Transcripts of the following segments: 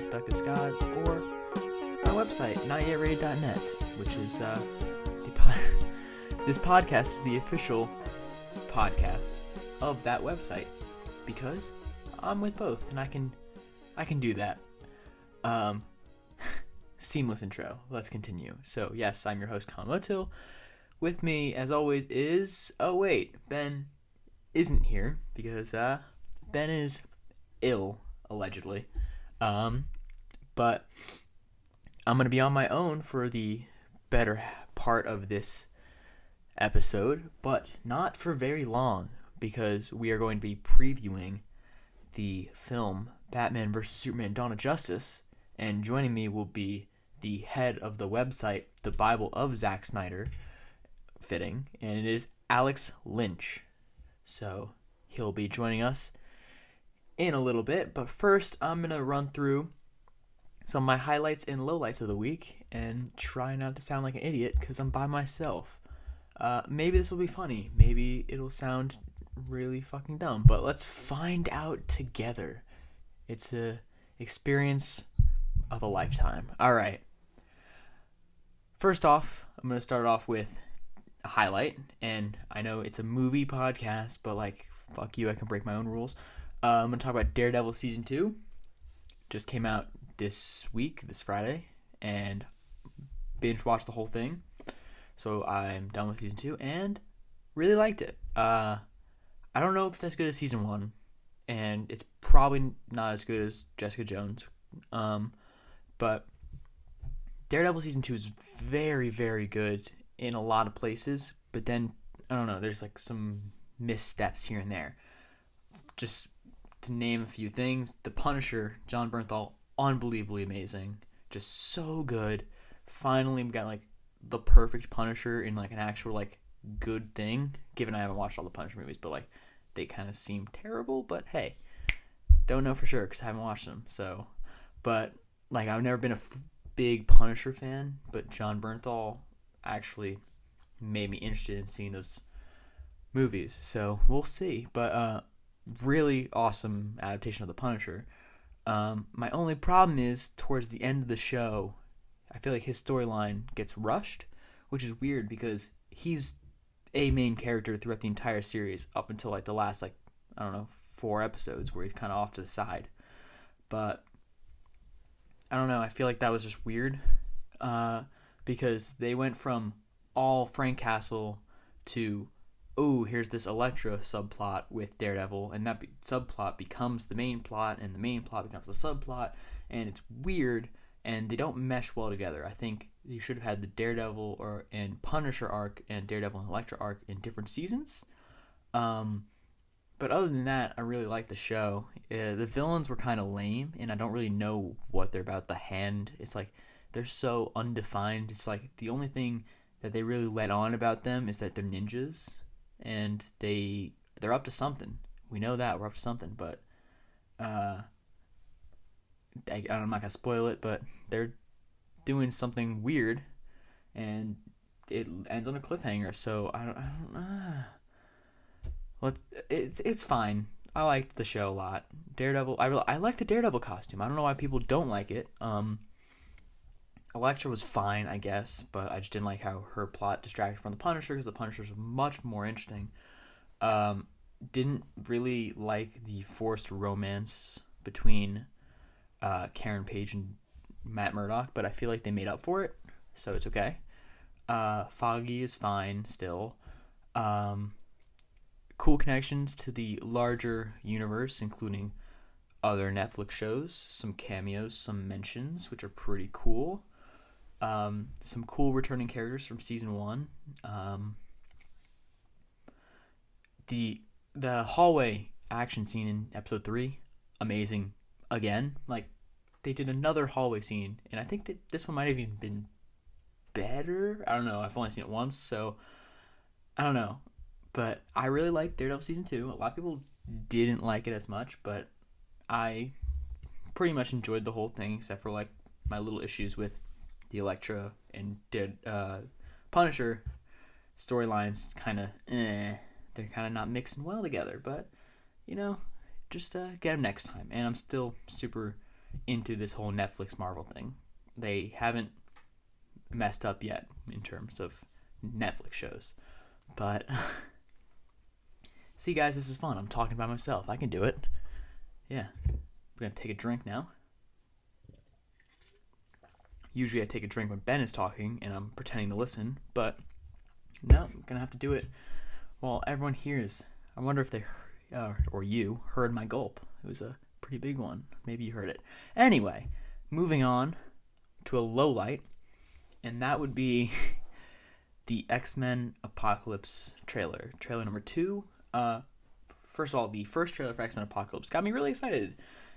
duck is God, or my website, notyetrated.net, which is this podcast is the official podcast of that website because I'm with both and I can do that. Seamless intro. Let's continue. So yes, I'm your host Colin. With me, as always, is Ben isn't here because Ben is ill, allegedly. But I'm gonna be on my own for the better part of this episode, but not for very long because we are going to be previewing the film Batman vs. Superman: Dawn of Justice, and joining me will be the head of the website, The Bible of Zack Snyder, fitting, and it is Alex Lynch. So he'll be joining us in a little bit, but first I'm going to run through some of my highlights and lowlights of the week and try not to sound like an idiot because I'm by myself. Maybe this will be funny. Maybe it'll sound really fucking dumb, but let's find out together. It's a experience of a lifetime. All right. First off, I'm going to start off with a highlight, and I know it's a movie podcast, but fuck you, I can break my own rules. I'm going to talk about Daredevil Season 2. Just came out this Friday, and binge watched the whole thing. So I'm done with Season 2, and really liked it. I don't know if it's as good as Season 1, and it's probably not as good as Jessica Jones. But Daredevil Season 2 is very, very good in a lot of places, but then, I don't know, there's some missteps here and there. Just to name a few things, the Punisher, Jon Bernthal, unbelievably amazing. Just so good. Finally, we got the perfect Punisher in an actual good thing, given I haven't watched all the Punisher movies, but they kind of seem terrible, but hey, don't know for sure because I haven't watched them. So, but I've never been a big Punisher fan, but Jon Bernthal actually made me interested in seeing those movies. So we'll see. But really awesome adaptation of the Punisher. My only problem is towards the end of the show, I feel like his storyline gets rushed, which is weird because he's a main character throughout the entire series up until the last 4 episodes where he's kind of off to the side. But I don't know, I feel like that was just weird because they went from all Frank Castle to, here's this Elektra subplot with Daredevil, and that subplot becomes the main plot, and the main plot becomes the subplot, and it's weird, and they don't mesh well together. I think you should have had the Daredevil and Punisher arc and Daredevil and Elektra arc in different seasons. But other than that, I really like the show. The villains were kind of lame, and I don't really know what they're about. The Hand, it's they're so undefined. It's the only thing that they really let on about them is that they're ninjas, and they're up to something. We know that we're up to something, but I'm not gonna spoil it. But they're doing something weird, and it ends on a cliffhanger. So I don't. Well, it's fine. I liked the show a lot. Daredevil, I like the Daredevil costume. I don't know why people don't like it. Elektra was fine, I guess, but I just didn't like how her plot distracted from the Punisher because the Punisher's much more interesting. Didn't really like the forced romance between Karen Page and Matt Murdock, but I feel like they made up for it, so it's okay. Foggy is fine still. Cool connections to the larger universe, including other Netflix shows, some cameos, some mentions, which are pretty cool. Some cool returning characters from season 1. The hallway action scene in episode 3, amazing. Again, they did another hallway scene, and I think that this one might have even been better. I don't know. I've only seen it once, so I don't know. But I really liked Daredevil Season 2. A lot of people didn't like it as much, but I pretty much enjoyed the whole thing, except for my little issues with the Elektra and Punisher storylines. They're kind of not mixing well together, but just get them next time. And I'm still super into this whole Netflix Marvel thing. They haven't messed up yet in terms of Netflix shows. But see, guys, this is fun. I'm talking by myself. I can do it. Yeah. We're going to take a drink now. Usually I take a drink when Ben is talking and I'm pretending to listen, but no, I'm going to have to do it while everyone hears. I wonder if they, or you, heard my gulp. It was a pretty big one. Maybe you heard it. Anyway, moving on to a low light, and that would be the X-Men Apocalypse trailer. Trailer number 2. First of all, the first trailer for X-Men Apocalypse got me really excited.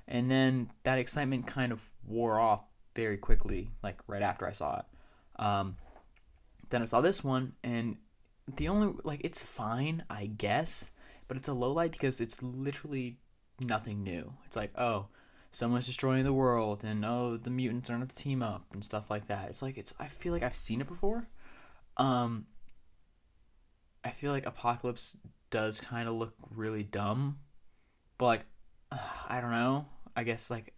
And then that excitement kind of wore off very quickly, like right after I saw it. Then I saw this one, and the only, like, it's fine, I guess, but it's a low light because it's literally nothing new. It's like, oh, someone's destroying the world, and oh, the mutants are going to team up and stuff like that. It's like, I feel like I've seen it before. I feel like Apocalypse does kind of look really dumb, but like, I don't know. I guess like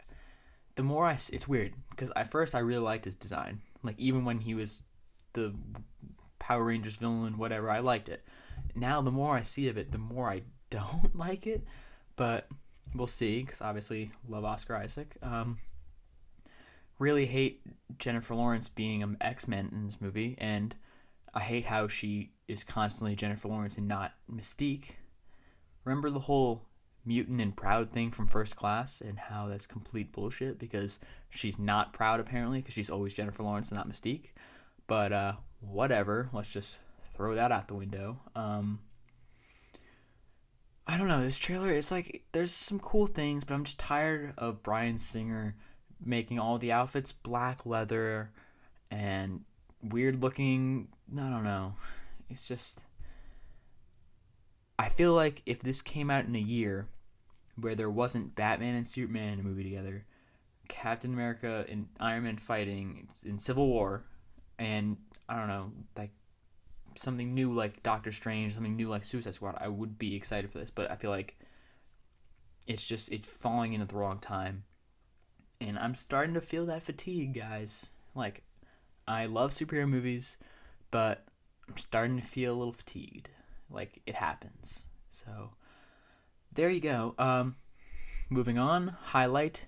the more it's weird because at first I really liked his design. Like even when he was the Power Rangers villain, whatever, I liked it. Now the more I see of it, the more I don't like it. But we'll see because obviously love Oscar Isaac. Really hate Jennifer Lawrence being an X-Men in this movie, and I hate how she is constantly Jennifer Lawrence and not Mystique. Remember the whole mutant and proud thing from First Class and how that's complete bullshit because she's not proud apparently because she's always Jennifer Lawrence and not Mystique. But whatever, let's just throw that out the window. I don't know, this trailer, it's like there's some cool things, but I'm just tired of Bryan Singer making all the outfits black leather and weird looking. I don't know. It's just, I feel like if this came out in a year where there wasn't Batman and Superman in a movie together, Captain America and Iron Man fighting in Civil War, and I don't know, like something new like Doctor Strange, something new like Suicide Squad, I would be excited for this. But I feel like it's falling in at the wrong time, and I'm starting to feel that fatigue, guys. Like, I love superhero movies, but I'm starting to feel a little fatigued. Like, it happens. So, there you go. Moving on. Highlight.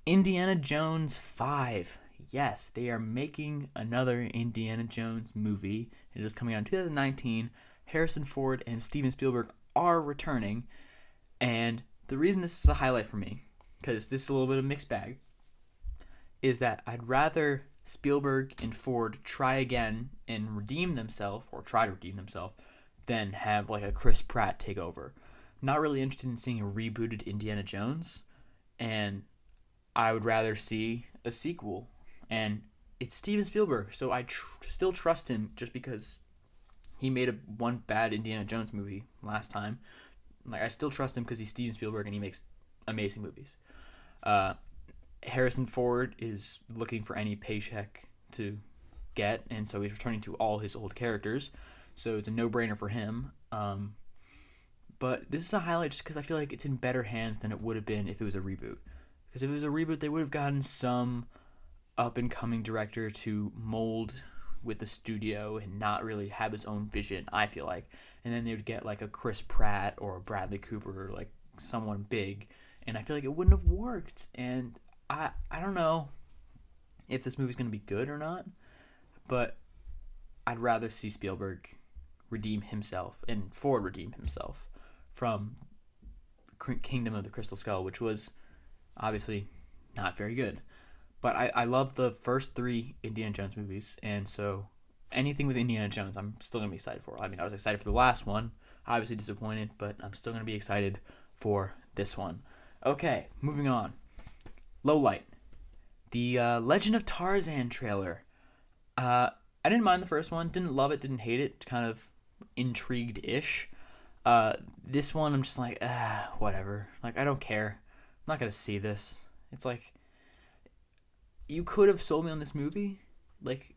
Indiana Jones 5. Yes, they are making another Indiana Jones movie. It is coming out in 2019. Harrison Ford and Steven Spielberg are returning. And the reason this is a highlight for me, because this is a little bit of a mixed bag, is that I'd rather Spielberg and Ford try again and try to redeem themselves, than have like a Chris Pratt take over. I'm not really interested in seeing a rebooted Indiana Jones, and I would rather see a sequel. And it's Steven Spielberg, so I still trust him just because he made one bad Indiana Jones movie last time. Like, I still trust him because he's Steven Spielberg and he makes amazing movies. Harrison Ford is looking for any paycheck to get, and so he's returning to all his old characters, so it's a no-brainer for him. But this is a highlight just because I feel like it's in better hands than it would have been if it was a reboot. Because if it was a reboot, they would have gotten some up-and-coming director to mold with the studio and not really have his own vision, I feel like. And then they would get like a Chris Pratt or a Bradley Cooper, or like someone big, and I feel like it wouldn't have worked. And I don't know if this movie's going to be good or not, but I'd rather see Spielberg redeem himself and Ford redeem himself from Kingdom of the Crystal Skull, which was obviously not very good. But I love the first 3 Indiana Jones movies, and so anything with Indiana Jones, I'm still going to be excited for. I mean, I was excited for the last one, obviously disappointed, but I'm still going to be excited for this one. Okay, moving on. Low light. The Legend of Tarzan trailer. I didn't mind the first one, didn't love it, didn't hate it, kind of intrigued-ish. This one, I'm just like, whatever. Like, I don't care. I'm not going to see this. It's like, you could have sold me on this movie. Like,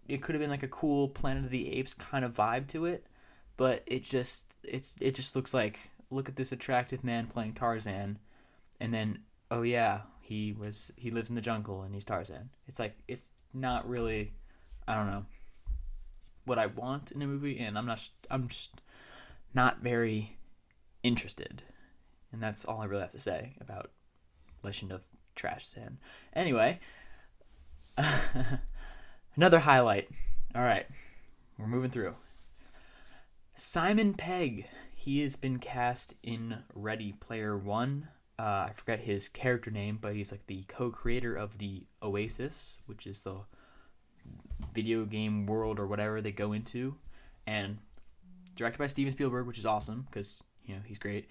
it could have been like a cool Planet of the Apes kind of vibe to it, but it just looks like, look at this attractive man playing Tarzan, and then, oh yeah, he lives in the jungle and he's Tarzan. It's like, it's not really, I don't know, what I want in a movie, and I'm just not very interested. And that's all I really have to say about Legend of Trash Sand. Anyway, another highlight. All right, we're moving through. Simon Pegg. He has been cast in Ready Player One. I forget his character name, but he's like the co-creator of the Oasis, which is the video game world or whatever they go into, and directed by Steven Spielberg, which is awesome because he's great.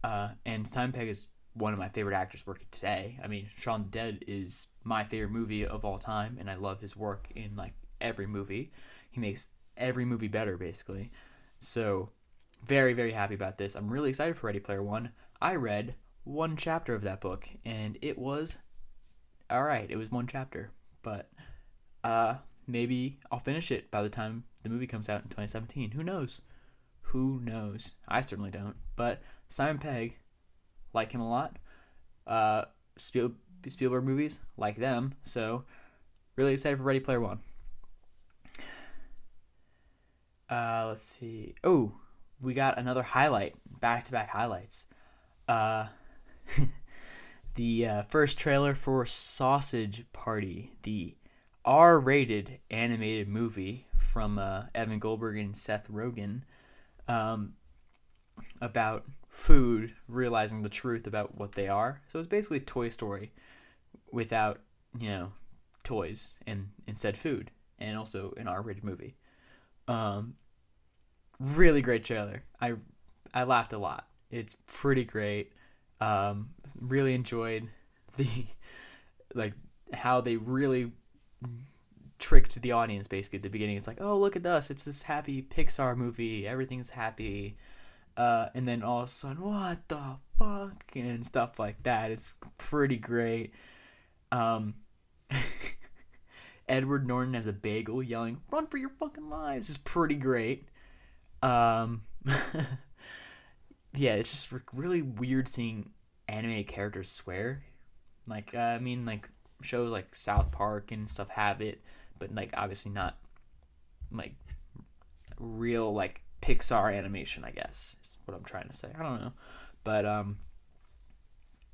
And Simon Pegg is one of my favorite actors working today. I mean, Shaun of the Dead is my favorite movie of all time, and I love his work in like every movie. He makes every movie better, basically. So, very, very happy about this. I'm really excited for Ready Player One. I read one chapter of that book, and it was alright. It was one chapter, but maybe I'll finish it by the time the movie comes out in 2017. Who knows? Who knows? I certainly don't. But Simon Pegg, like him a lot. Spielberg movies, like them. So, really excited for Ready Player One. Let's see. Oh, we got another highlight. Back-to-back highlights. The first trailer for Sausage Party, the R-rated animated movie from Evan Goldberg and Seth Rogen, about food realizing the truth about what they are. So it's basically Toy Story without, toys and instead food, and also an R-rated movie. Really great trailer. I laughed a lot. It's pretty great. Really enjoyed the how they really tricked the audience basically at the beginning. It's like, oh, look at us, it's this happy Pixar movie, everything's happy, and then all of a sudden, what the fuck, and stuff like that. It's pretty great. Edward Norton as a bagel yelling, "Run for your fucking lives," is pretty great. Yeah, it's just really weird seeing animated characters swear. Like, shows like South Park and stuff have it, but like obviously not like real like Pixar animation, I guess is what I'm trying to say. I don't know, but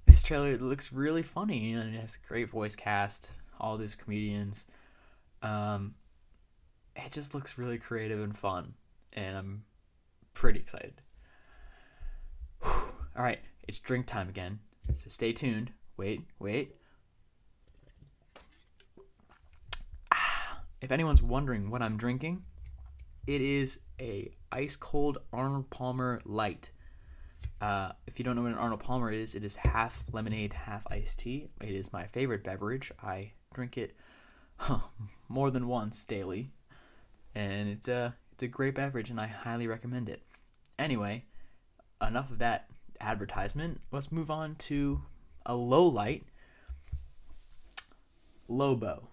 this trailer looks really funny and it has a great voice cast, all these comedians. It just looks really creative and fun, and I'm pretty excited. All right, it's drink time again, so stay tuned. Wait. If anyone's wondering what I'm drinking, it is a ice cold Arnold Palmer Light. If you don't know what an Arnold Palmer is, it is half lemonade, half iced tea. It is my favorite beverage. I drink it more than once daily, and it's a great beverage, and I highly recommend it. Anyway, enough of that advertisement. Let's move on to a low light. Lobo.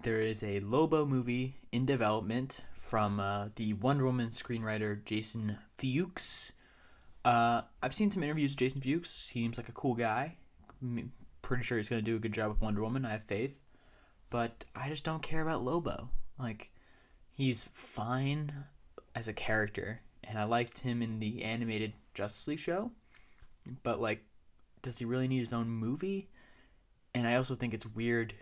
There is a Lobo movie in development from the Wonder Woman screenwriter Jason Fuchs. I've seen some interviews with Jason Fuchs. Seems like a cool guy. I'm pretty sure he's going to do a good job with Wonder Woman. I have faith. But I just don't care about Lobo. Like, he's fine as a character, and I liked him in the animated Justice League show. But, like, does he really need his own movie? And I also think it's weird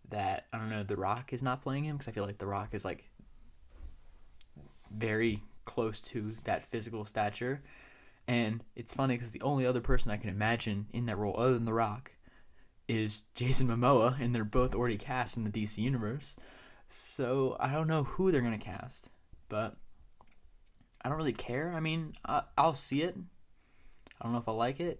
that, I don't know, The Rock is not playing him, because I feel like The Rock is, like, very close to that physical stature. And it's funny because the only other person I can imagine in that role other than The Rock is Jason Momoa, and they're both already cast in the DC universe. So I don't know who they're going to cast, but I don't really care. I mean, I'll see it. I don't know if I like it.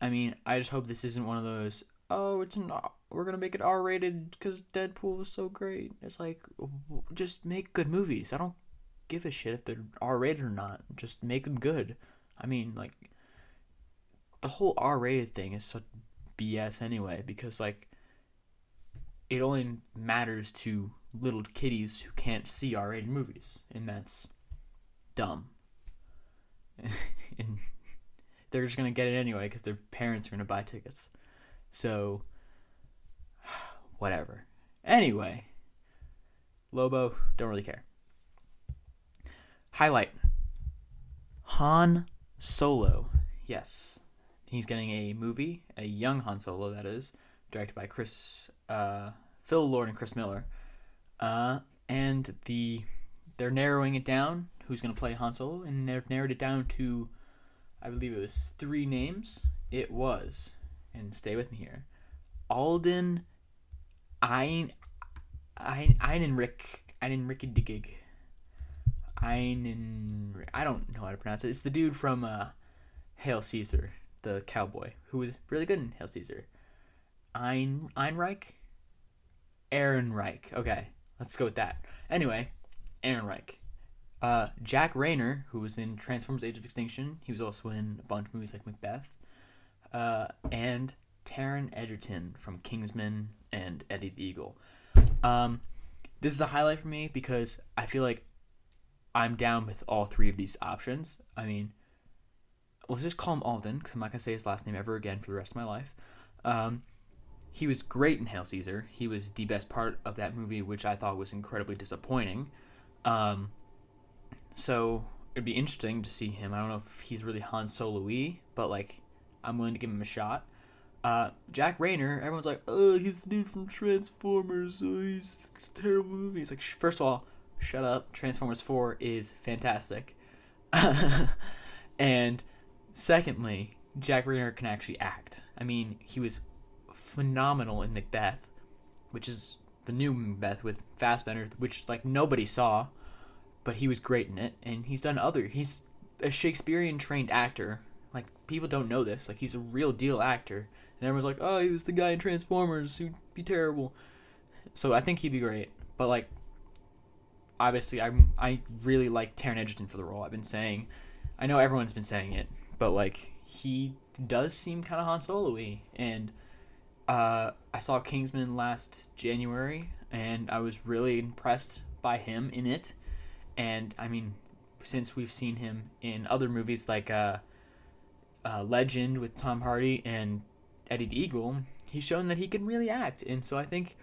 I mean, I just hope this isn't one of those, we're going to make it R-rated because Deadpool was so great. It's like, just make good movies. I don't give a shit if they're R-rated or not. Just make them good. I mean, like, the whole R-rated thing is such BS anyway, because, like, it only matters to little kiddies who can't see R-rated movies, and that's dumb. And they're just going to get it anyway because their parents are going to buy tickets. So, whatever. Anyway, Lobo, don't really care. Highlight. Han Solo. Yes. He's getting a movie, a young Han Solo, that is, directed by Phil Lord and Chris Miller. And they're narrowing it down, who's going to play Han Solo, and they've narrowed it down to, I believe it was 3 names. It was, and stay with me here, Alden Einenrick. I don't know how to pronounce it. It's the dude from Hail Caesar, the cowboy, who was really good in Hail Caesar. Ehrenreich? Ehrenreich. Okay, let's go with that. Anyway, Ehrenreich. Jack Rayner, who was in Transformers: Age of Extinction. He was also in a bunch of movies like Macbeth. And Taron Egerton from Kingsman and Eddie the Eagle. This is a highlight for me because I feel like I'm down with all 3 of these options. I mean, let's just call him Alden, because I'm not going to say his last name ever again for the rest of my life. He was great in Hail Caesar. He was the best part of that movie, which I thought was incredibly disappointing. So it'd be interesting to see him. I don't know if he's really Han Solo-y, but like, I'm willing to give him a shot. Jack Rayner, everyone's like, oh, he's the dude from Transformers. Oh, it's a terrible movie. It's like, first of all, shut up. Transformers 4 is fantastic. And secondly, Jack Rayner can actually act. I mean, he was phenomenal in Macbeth, which is the new Macbeth with Fassbender, which like nobody saw, but he was great in it. And he's a Shakespearean trained actor. Like, people don't know this. Like, he's a real deal actor. And everyone's like, oh, he was the guy in Transformers. He'd be terrible. So I think he'd be great. But, like, obviously, I really like Taron Egerton for the role. I've been saying, I know everyone's been saying it, but, like, he does seem kind of Han Solo-y. And I saw Kingsman last January, and I was really impressed by him in it. And, I mean, since we've seen him in other movies like Legend with Tom Hardy and Eddie the Eagle, he's shown that he can really act, and so I think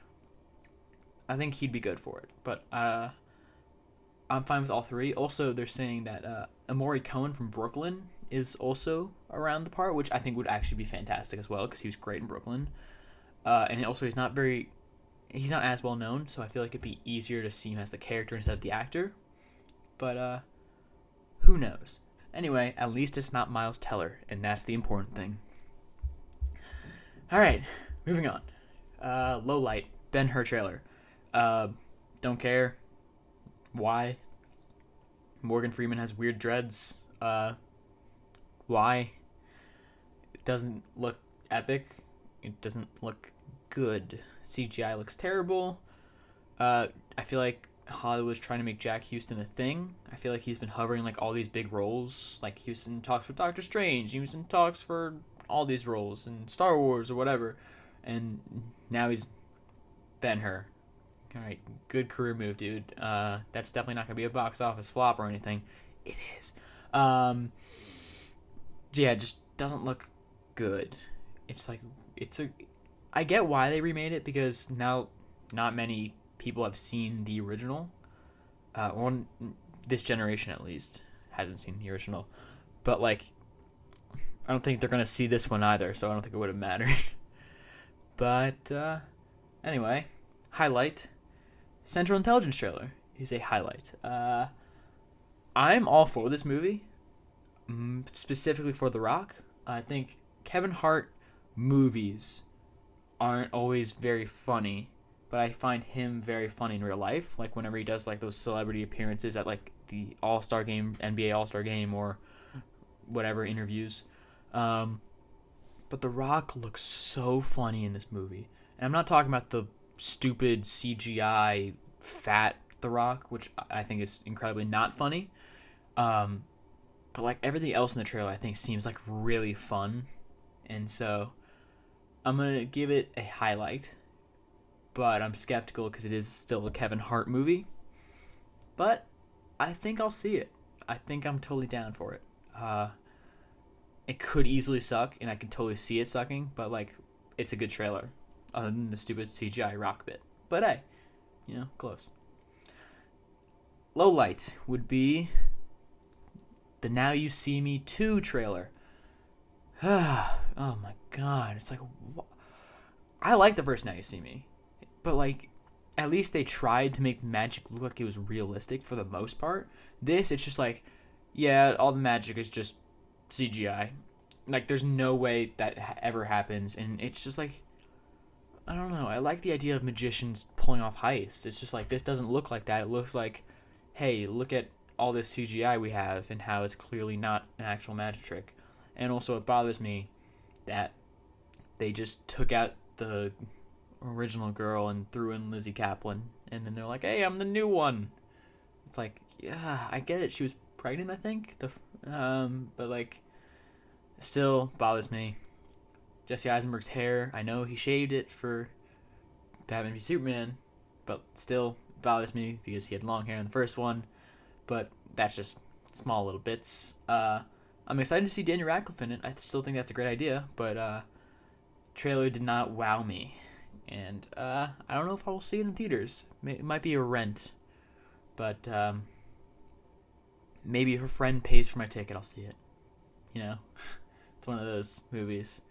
he'd be good for it. But I'm fine with all 3. Also, they're saying that Amori Cohen from Brooklyn is also around the part, which I think would actually be fantastic as well, because he was great in Brooklyn. And also, he's not as well known, so I feel like it'd be easier to see him as the character instead of the actor. But who knows? Anyway, at least it's not Miles Teller, and that's the important thing. Alright, moving on. Low light, Ben-Hur trailer. Don't care. Why? Morgan Freeman has weird dreads. Why? It doesn't look epic. It doesn't look good. CGI looks terrible. I feel like Hollywood's trying to make Jack Houston a thing. I feel like he's been hovering like all these big roles. Like Houston talks for Doctor Strange. Houston talks for all these roles in Star Wars or whatever. And now he's Ben-Hur. All right, good career move, dude. That's definitely not going to be a box office flop or anything. It is. Yeah, it just doesn't look good. It's like, I get why they remade it, because now not many people have seen the original. Or this generation at least hasn't seen the original. But like, I don't think they're going to see this one either, so I don't think it would have mattered. But anyway, highlight. Central Intelligence trailer is a highlight. I'm all for this movie, specifically for The Rock. I think Kevin Hart movies aren't always very funny, but I find him very funny in real life. Like whenever he does like those celebrity appearances at like the All-Star game, NBA All-Star game, or whatever interviews. But The Rock looks so funny in this movie. And I'm not talking about the stupid CGI fat The Rock, which I think is incredibly not funny. But like everything else in the trailer I think seems like really fun. And so I'm going to give it a highlight. But I'm skeptical because it is still a Kevin Hart movie. But I think I'll see it. I think I'm totally down for it. It could easily suck, and I can totally see it sucking. But like, it's a good trailer, other than the stupid CGI rock bit. But hey, close. Low light would be the Now You See Me 2 trailer. Oh my god, it's like, I like the first Now You See Me, but like, at least they tried to make magic look like it was realistic for the most part. This, it's just like, yeah, all the magic is just CGI. Like, there's no way that ever happens, and it's just like, I don't know. I like the idea of magicians pulling off heists. It's just like, this doesn't look like that. It looks like, hey, look at all this CGI we have and how it's clearly not an actual magic trick. And also, it bothers me that they just took out the original girl and threw in Lizzie Kaplan, and then they're like, hey, I'm the new one. It's like, yeah, I get it. She was pregnant, I think. But like, still bothers me. Jesse Eisenberg's hair, I know he shaved it for Batman v Superman, but still bothers me because he had long hair in the first one. But that's just small little bits. I'm excited to see Daniel Radcliffe in it. I still think that's a great idea, but trailer did not wow me. And I don't know if I will see it in theaters. It might be a rent. But maybe if a friend pays for my ticket, I'll see it. It's one of those movies.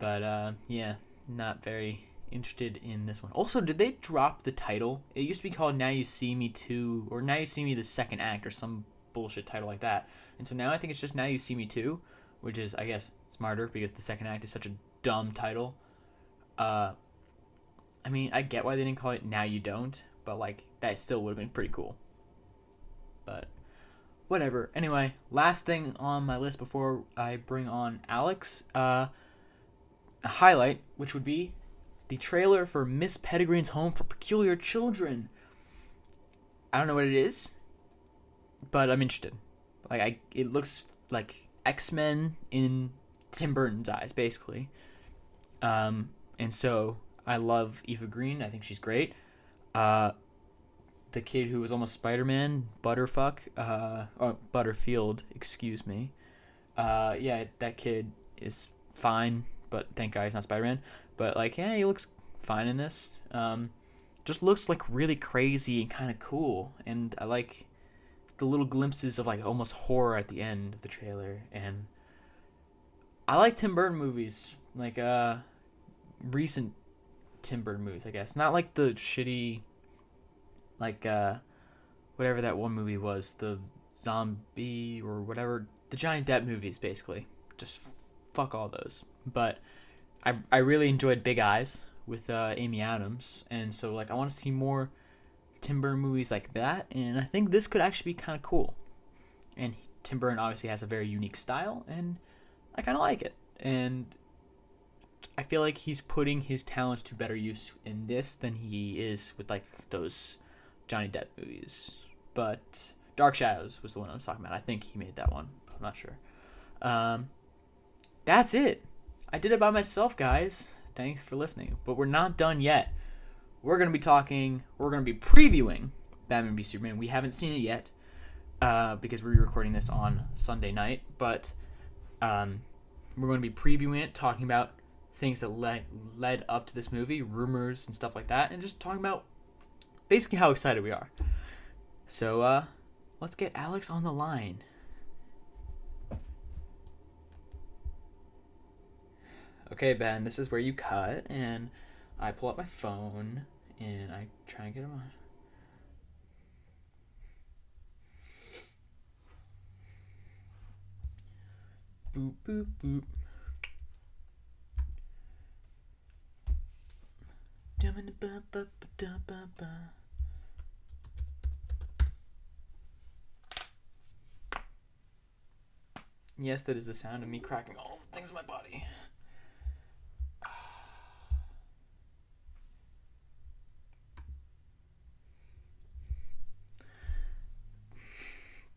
But yeah, not very interested in this one. Also, did they drop the title? It used to be called Now You See Me 2, or Now You See Me the Second Act, or some bullshit title like that. And so now I think it's just Now You See Me 2, which is, I guess, smarter because the second act is such a dumb title. I mean, I get why they didn't call it Now You Don't, but like, that still would have been pretty cool. But whatever. Anyway, last thing on my list before I bring on Alex, a highlight, which would be the trailer for Miss Pettigreen's Home for Peculiar Children. I don't know what it is, but I'm interested. Like, it looks like X-Men in Tim Burton's eyes, basically. And so I love Eva Green. I think she's great. The kid who was almost Spider-Man, Butterfield, excuse me. Yeah, that kid is fine, but thank God he's not Spider-Man. But like, yeah, he looks fine in this. Just looks like really crazy and kind of cool. And I like the little glimpses of like almost horror at the end of the trailer. And I like Tim Burton movies, like recent Tim Burton movies, I guess. Not like the shitty, like whatever that one movie was, the zombie or whatever, the Johnny Depp movies, basically. Just fuck all those. But I really enjoyed Big Eyes with Amy Adams, and so like I want to see more Tim Burton movies like that, and I think this could actually be kind of cool. And Tim Burton obviously has a very unique style, and I kind of like it. And I feel like he's putting his talents to better use in this than he is with like those Johnny Depp movies. But Dark Shadows was the one I was talking about. I think he made that one. I'm not sure. That's it. I did it by myself, guys. Thanks for listening. But we're not done yet. We're going to be previewing Batman v Superman. We haven't seen it yet because we're recording this on Sunday night. But we're going to be previewing it, talking about things that led up to this movie, rumors and stuff like that, and just talking about basically how excited we are. So let's get Alex on the line. Okay, Ben, this is where you cut, and I pull up my phone, and I try and get him on. Boop, boop, boop. Yes, that is the sound of me cracking all the things in my body.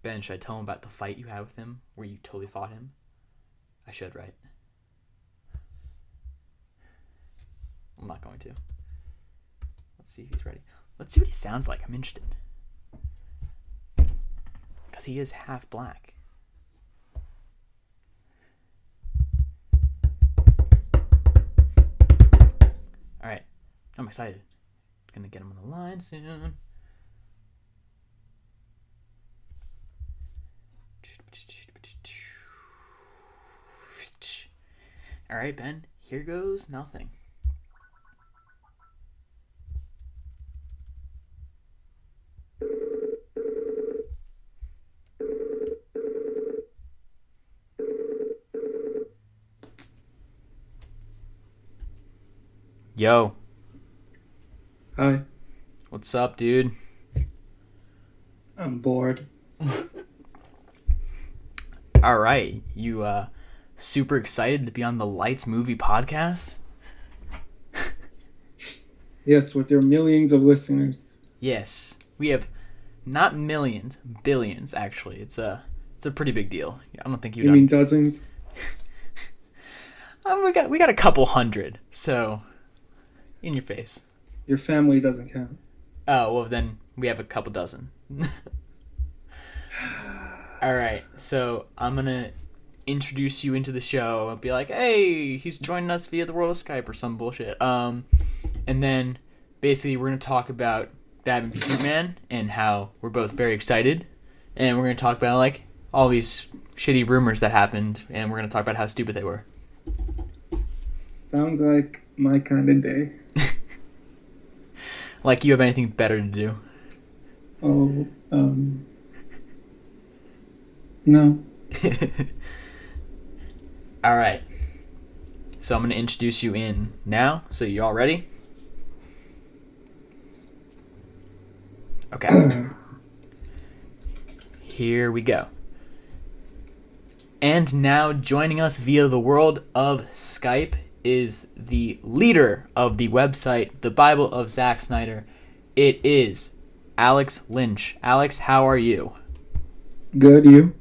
Ben, should I tell him about the fight you had with him where you totally fought him? I should, right? I'm not going to. Let's see if he's ready. Let's see what he sounds like. I'm interested. Because he is half black. I'm excited. Gonna get him on the line soon. All right, Ben. Here goes nothing. Yo. Hi, What's up, dude? I'm bored. All right. You super excited to be on the Lights Movie podcast? Yes, with your millions of listeners. Yes. We have not millions, billions actually. It's a pretty big deal. I don't think you've You mean done. dozens? We got a couple hundred. So, in your face. Your family doesn't count. Oh, well then we have a couple dozen. All right. So, I'm going to introduce you into the show and be like, "Hey, he's joining us via the world of Skype or some bullshit." And then basically we're going to talk about Batman v Superman and how we're both very excited, and we're going to talk about like all these shitty rumors that happened, and we're going to talk about how stupid they were. Sounds like my kind of day. Like you have anything better to do? Oh, no. All right. So I'm going to introduce you in now. So you all ready? Okay. Here we go. And now joining us via the world of Skype is the leader of the website, The Bible of Zack Snyder. It is Alex Lynch. Alex, how are you? Good, you?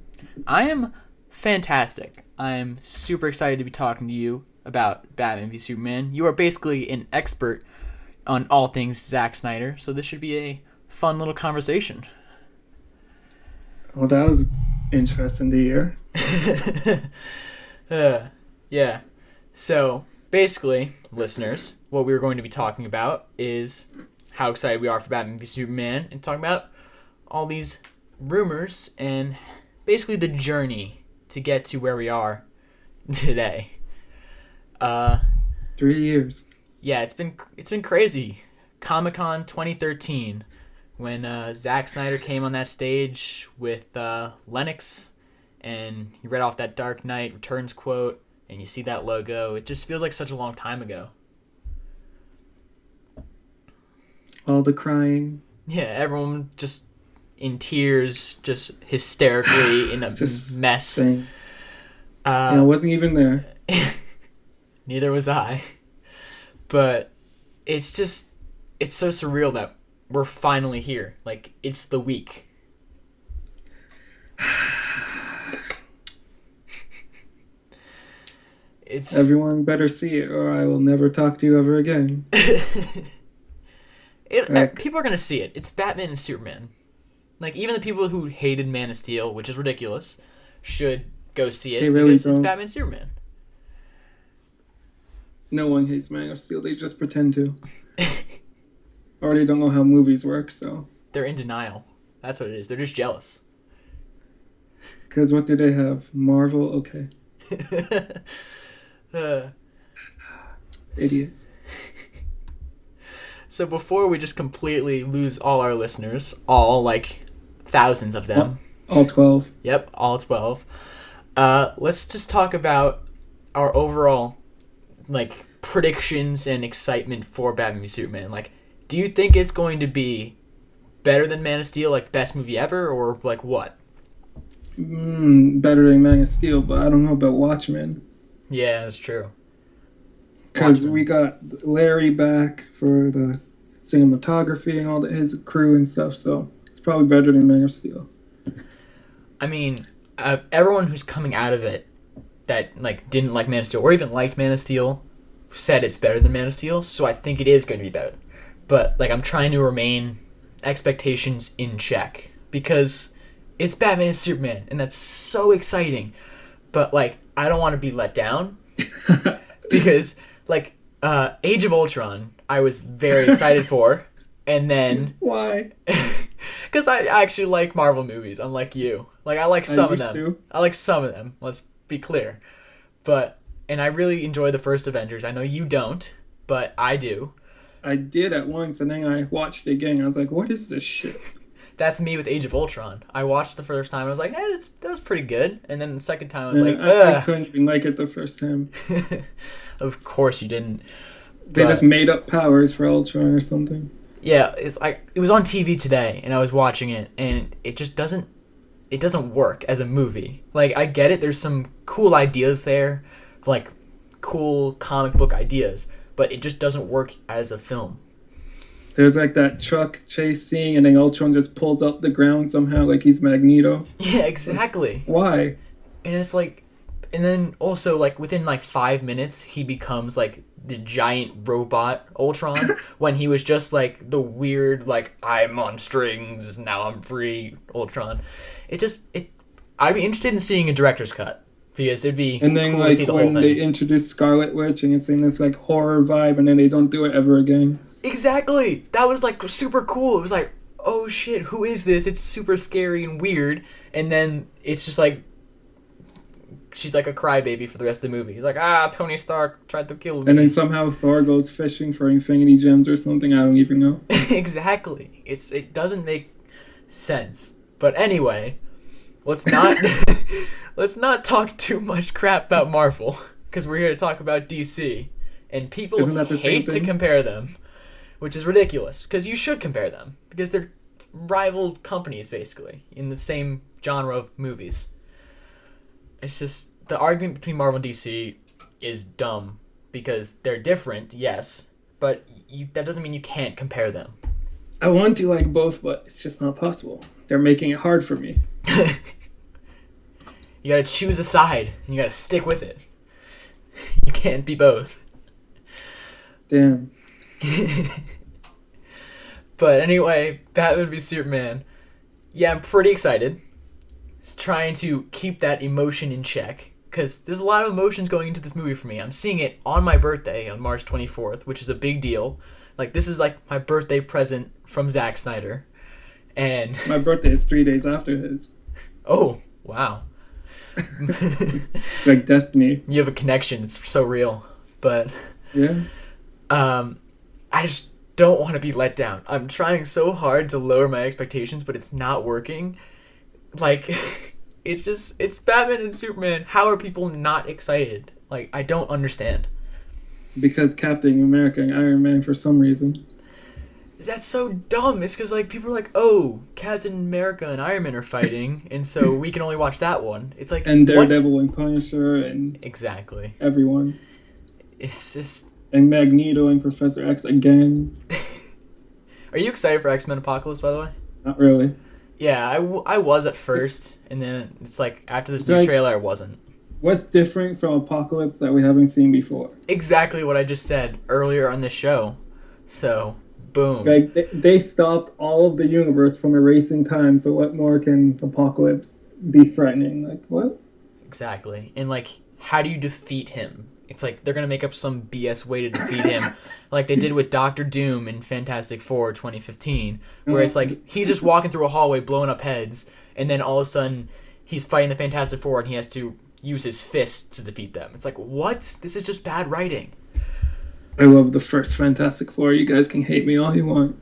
I am fantastic. I am super excited to be talking to you about Batman v Superman. You are basically an expert on all things Zack Snyder, so this should be a fun little conversation. Well, that was interesting to hear. Yeah. So, basically, listeners, what we're going to be talking about is how excited we are for Batman v Superman and talking about all these rumors and basically the journey to get to where we are today. 3 years. Yeah, it's been crazy. Comic-Con 2013, when Zack Snyder came on that stage with Lynch, and he read off that Dark Knight Returns quote, and you see that logo. It just feels like such a long time ago. All the crying. Yeah, everyone just in tears, just hysterically in a Just mess. saying. I wasn't even there. Neither was I. But it's so surreal that we're finally here. Like, it's the week. Everyone better see it, or I will never talk to you ever again. People are going to see it. It's Batman and Superman. Like, even the people who hated Man of Steel, which is ridiculous, should go see it because it's Batman and Superman. No one hates Man of Steel. They just pretend to. Or they don't know how movies work, so. They're in denial. That's what it is. They're just jealous. Because what do they have? Marvel? Okay. Idiots. So before we just completely lose all our listeners, all like thousands of them. All 12. Yep, all 12. Let's just talk about our overall like predictions and excitement for Batman v Superman. Like, do you think it's going to be better than Man of Steel, like the best movie ever, or like what? Better than Man of Steel, but I don't know about Watchmen. Yeah, that's true. Because we got Larry back for the cinematography and all his crew and stuff, so it's probably better than Man of Steel. I mean, everyone who's coming out of it that like didn't like Man of Steel or even liked Man of Steel said it's better than Man of Steel, so I think it is going to be better. But like, I'm trying to remain expectations in check because it's Batman and Superman, and that's so exciting. But like, I don't want to be let down because like Age of Ultron, I was very excited for, and then Why? because I actually like Marvel movies, unlike you. Like I like some of them. To. I like some of them. Let's be clear, and I really enjoy the first Avengers. I know you don't, but I do. I did at once, and then I watched it again. I was like, "What is this shit?" That's me with Age of Ultron. I watched the first time. I was like, "Hey, that was pretty good." And then the second time, I was like, I couldn't even like it the first time. Of course you didn't. They just made up powers for Ultron or something. Yeah, it's like it was on TV today, and I was watching it, and it just doesn't work as a movie. Like I get it, there's some cool ideas there, like cool comic book ideas, but it just doesn't work as a film. There's like that truck chase scene, and then Ultron just pulls up the ground somehow like he's Magneto. Yeah, exactly. Why? And it's like, and then also like within like 5 minutes, he becomes like the giant robot Ultron when he was just like the weird like I'm on strings, now I'm free Ultron. I'd be interested in seeing a director's cut. Because it'd be and then cool like to see the whole when thing. they introduce Scarlet Witch and it's in this like horror vibe, and then they don't do it ever again. Exactly. That was like super cool. It was like, oh shit, who is this? It's super scary and weird. And then it's just like she's like a crybaby for the rest of the movie. He's like, Tony Stark tried to kill me. And then somehow Thor goes fishing for Infinity Gems or something. I don't even know. Exactly. It doesn't make sense. But anyway, let's not talk too much crap about Marvel, because we're here to talk about DC, and people hate to compare them, which is ridiculous, because you should compare them, because they're rival companies, basically, in the same genre of movies. It's just, the argument between Marvel and DC is dumb, because they're different, yes, but that doesn't mean you can't compare them. I want to like both, but it's just not possible. They're making it hard for me. You gotta choose a side, and you gotta stick with it. You can't be both. Damn. But anyway, Batman v Superman. Yeah, I'm pretty excited. Just trying to keep that emotion in check, because there's a lot of emotions going into this movie for me. I'm seeing it on my birthday on March 24th, which is a big deal. Like, this is like my birthday present from Zack Snyder. And my birthday is 3 days after his. Oh, wow. Like destiny. You have a connection. It's so real. But yeah. I just don't want to be let down. I'm trying so hard to lower my expectations, but it's not working. Like, it's Batman and Superman. How are people not excited? Like, I don't understand. Because Captain America and Iron Man for some reason. That's so dumb. It's because like people are like, oh, Captain America and Iron Man are fighting, and so we can only watch that one. It's like, and Daredevil and Punisher and exactly everyone. It's just and Magneto and Professor X again. Are you excited for X-Men Apocalypse, by the way? Not really. Yeah, I was at first, and then it's like after this new trailer, I wasn't. What's different from Apocalypse that we haven't seen before? Exactly what I just said earlier on the show. So. Boom. Like they stopped all of the universe from erasing time, so what more can Apocalypse be threatening? Like, what? Exactly. And like, how do you defeat him? It's like they're gonna make up some BS way to defeat him, like they did with Doctor Doom in Fantastic Four 2015, where it's like he's just walking through a hallway blowing up heads, and then all of a sudden he's fighting the Fantastic Four and he has to use his fists to defeat them. It's like, what? This is just bad writing. I love the first Fantastic Four. You guys can hate me all you want.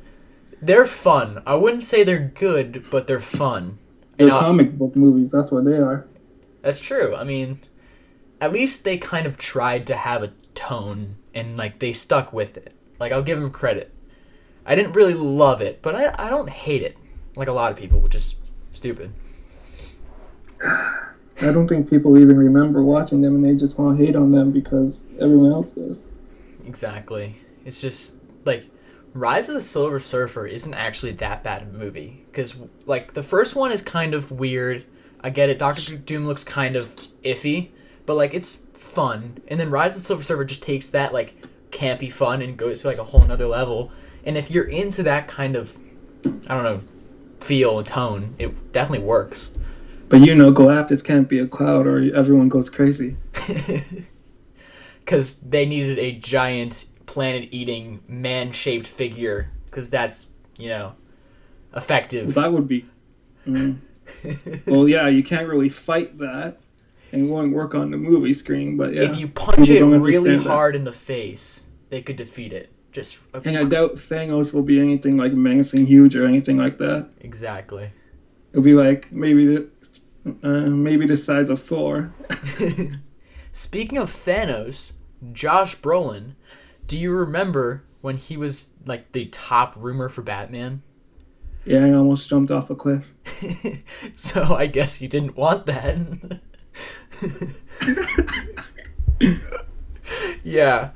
They're fun. I wouldn't say they're good, but they're fun. They're comic book movies. That's what they are. That's true. I mean, at least they kind of tried to have a tone, and like they stuck with it. Like, I'll give them credit. I didn't really love it, but I don't hate it like a lot of people, which is stupid. I don't think people even remember watching them, and they just want to hate on them because everyone else does. Exactly. It's just, like, Rise of the Silver Surfer isn't actually that bad of a movie. Because, like, the first one is kind of weird. I get it. Doctor Doom looks kind of iffy. But, like, it's fun. And then Rise of the Silver Surfer just takes that, like, campy fun and goes to, like, a whole nother level. And if you're into that kind of, I don't know, feel and tone, it definitely works. But, you know, Galactus can't be a cloud or everyone goes crazy. Because they needed a giant planet-eating, man-shaped figure, because that's, effective. Well, that would be... well, yeah, you can't really fight that, and it won't work on the movie screen, but yeah. If you punch it really hard in the face, they could defeat it. And I doubt Thanos will be anything like menacing huge or anything like that. Exactly. It'll be like maybe the size of Thor. Speaking of Thanos, Josh Brolin, do you remember when he was like the top rumor for Batman? Yeah, I almost jumped off a cliff. So I guess you didn't want that. Yeah.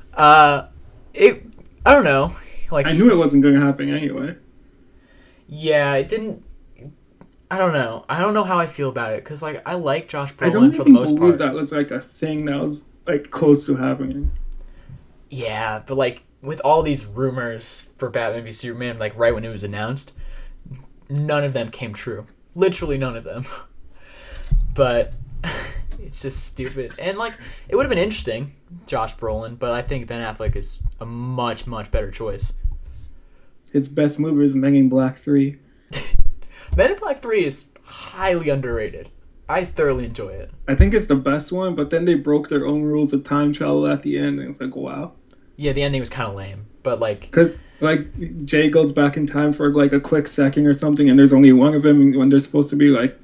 I don't know. Like, I knew it wasn't going to happen anyway. Yeah, it didn't. I don't know. I don't know how I feel about it because, like, I like Josh Brolin for the most part. I don't believe that was like a thing that was like close to happening. Yeah, but like with all these rumors for Batman v Superman, like right when it was announced, none of them came true. Literally none of them. But it's just stupid. And like it would have been interesting, Josh Brolin, but I think Ben Affleck is a much, much better choice. His best movie is Men in Black 3. Men in Black 3 is highly underrated. I thoroughly enjoy it. I think it's the best one, but then they broke their own rules of time travel at the end, and it's like, wow. Yeah, the ending was kind of lame, but like... Because, like, Jay goes back in time for, like, a quick second or something, and there's only one of them when they're supposed to be, like,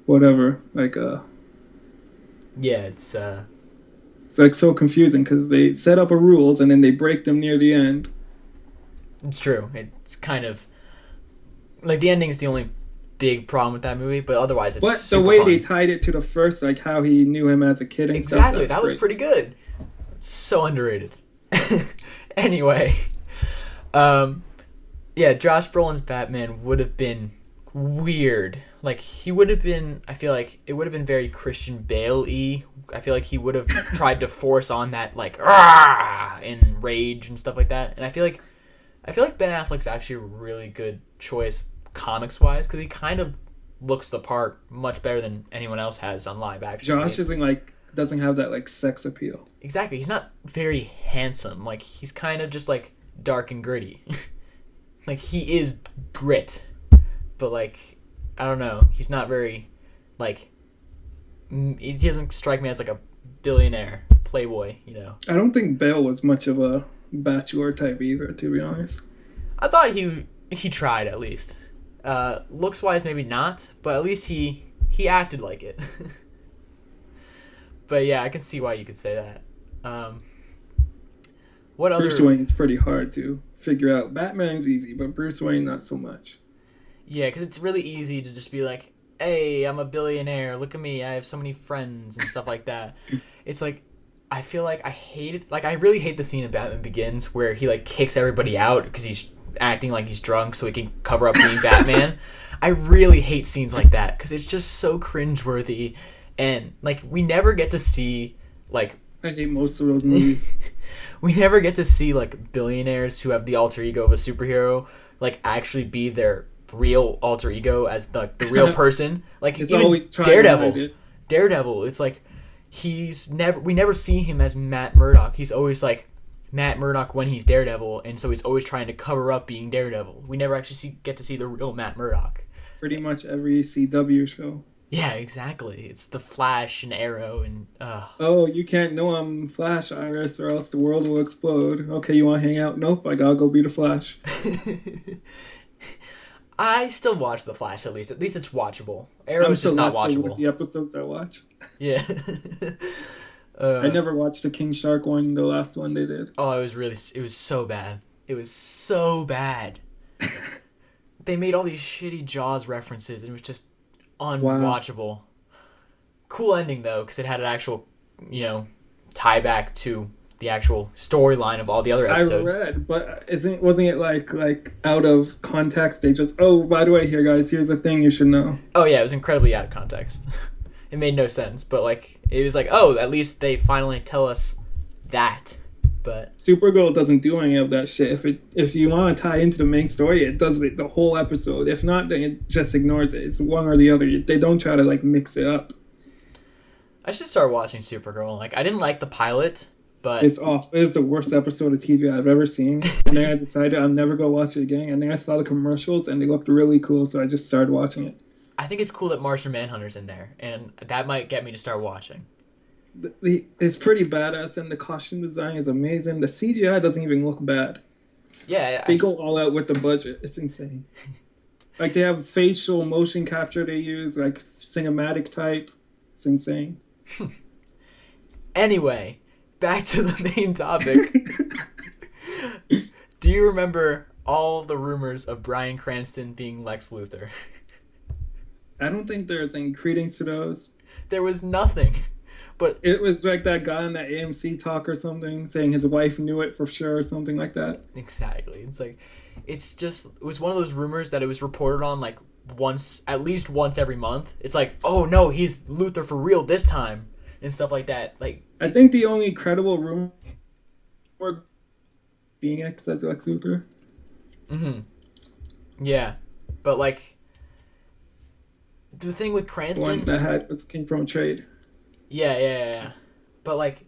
whatever, like, Yeah, it's like, so confusing, because they set up a rules, and then they break them near the end. It's true. It's kind of... Like, the ending is the only big problem with that movie, but otherwise it's super the way fun. They tied it to the first, like, how he knew him as a kid and exactly, stuff. That was pretty good. It's so underrated. Anyway, yeah, Josh Brolin's Batman would have been weird. Like, he would have been, I feel like, it would have been very Christian Bale-y. I feel like he would have tried to force on that, like, "Argh!" and rage and stuff like that. And I feel like Ben Affleck's actually a really good choice comics-wise, because he kind of looks the part much better than anyone else has on live action. Josh doesn't have that, like, sex appeal. Exactly. He's not very handsome. Like, he's kind of just, like, dark and gritty. Like, he is grit. But, like, I don't know. He's not very, like... He doesn't strike me as, like, a billionaire playboy, you know? I don't think Bale was much of a bachelor type either, to be honest. I thought he tried, at least. Looks-wise, maybe not. But at least he acted like it. But yeah, I can see why you could say that. Bruce Wayne's pretty hard to figure out. Batman's easy, but Bruce Wayne not so much. Yeah, because it's really easy to just be like, hey, I'm a billionaire, look at me, I have so many friends and stuff like that. It's like, I feel like I hate it. Like, I really hate the scene in Batman Begins where he, like, kicks everybody out because he's acting like he's drunk so he can cover up being Batman. I really hate scenes like that because it's just so cringeworthy. And, like, we never get to see, like... I hate most of those movies. We never get to see, like, billionaires who have the alter ego of a superhero, like, actually be their real alter ego as the real person. Like, it's even always Daredevil, it's like, we never see him as Matt Murdock. He's always, like, Matt Murdock when he's Daredevil, and so he's always trying to cover up being Daredevil. We never actually get to see the real Matt Murdock. Pretty much every CW show. Yeah, exactly. It's the Flash and Arrow and... Oh, you can't know I'm Flash, Iris, or else the world will explode. Okay, you want to hang out? Nope, I gotta go be the Flash. I still watch the Flash, at least. At least it's watchable. Arrow is just not watchable. With the episodes I watch. Yeah. I never watched the King Shark one, the last one they did. Oh, it was so bad. It was so bad. They made all these shitty Jaws references, and it was just unwatchable. Wow. Cool ending, though, because it had an actual, tie back to the actual storyline of all the other episodes. I read, but wasn't it like out of context? They just, oh, by the way, here, guys, here's a thing you should know. Oh, yeah, it was incredibly out of context. It made no sense, but, like, it was like, oh, at least they finally tell us that. But Supergirl doesn't do any of that shit. If you want to tie into the main story, it does it the whole episode. If not, then it just ignores it. It's one or the other. They don't try to, like, mix it up. I should start watching Supergirl. Like, I didn't like the pilot, But it's off. It's the worst episode of TV I've ever seen. And then I decided I'm never going to watch it again. And then I saw the commercials and they looked really cool, so I just started watching it. I think it's cool that Martian Manhunter's in there, and that might get me to start watching. It's pretty badass, and the costume design is amazing. The CGI doesn't even look bad. Yeah. They go all out with the budget. It's insane. Like, they have facial motion capture they use, like cinematic type. It's insane. Anyway, back to the main topic. Do you remember all the rumors of Bryan Cranston being Lex Luthor? I don't think there's any credence to those. There was nothing. But it was like that guy on that AMC talk or something saying his wife knew it for sure or something like that. Exactly. It's like, it was one of those rumors that it was reported on like at least once every month. It's like, oh no, he's Luthor for real this time and stuff like that. Like, I think the only credible rumor were being X as Lex Luthor. Mm-hmm. Yeah, but like the thing with Cranston, one that came from a trade. Yeah. But like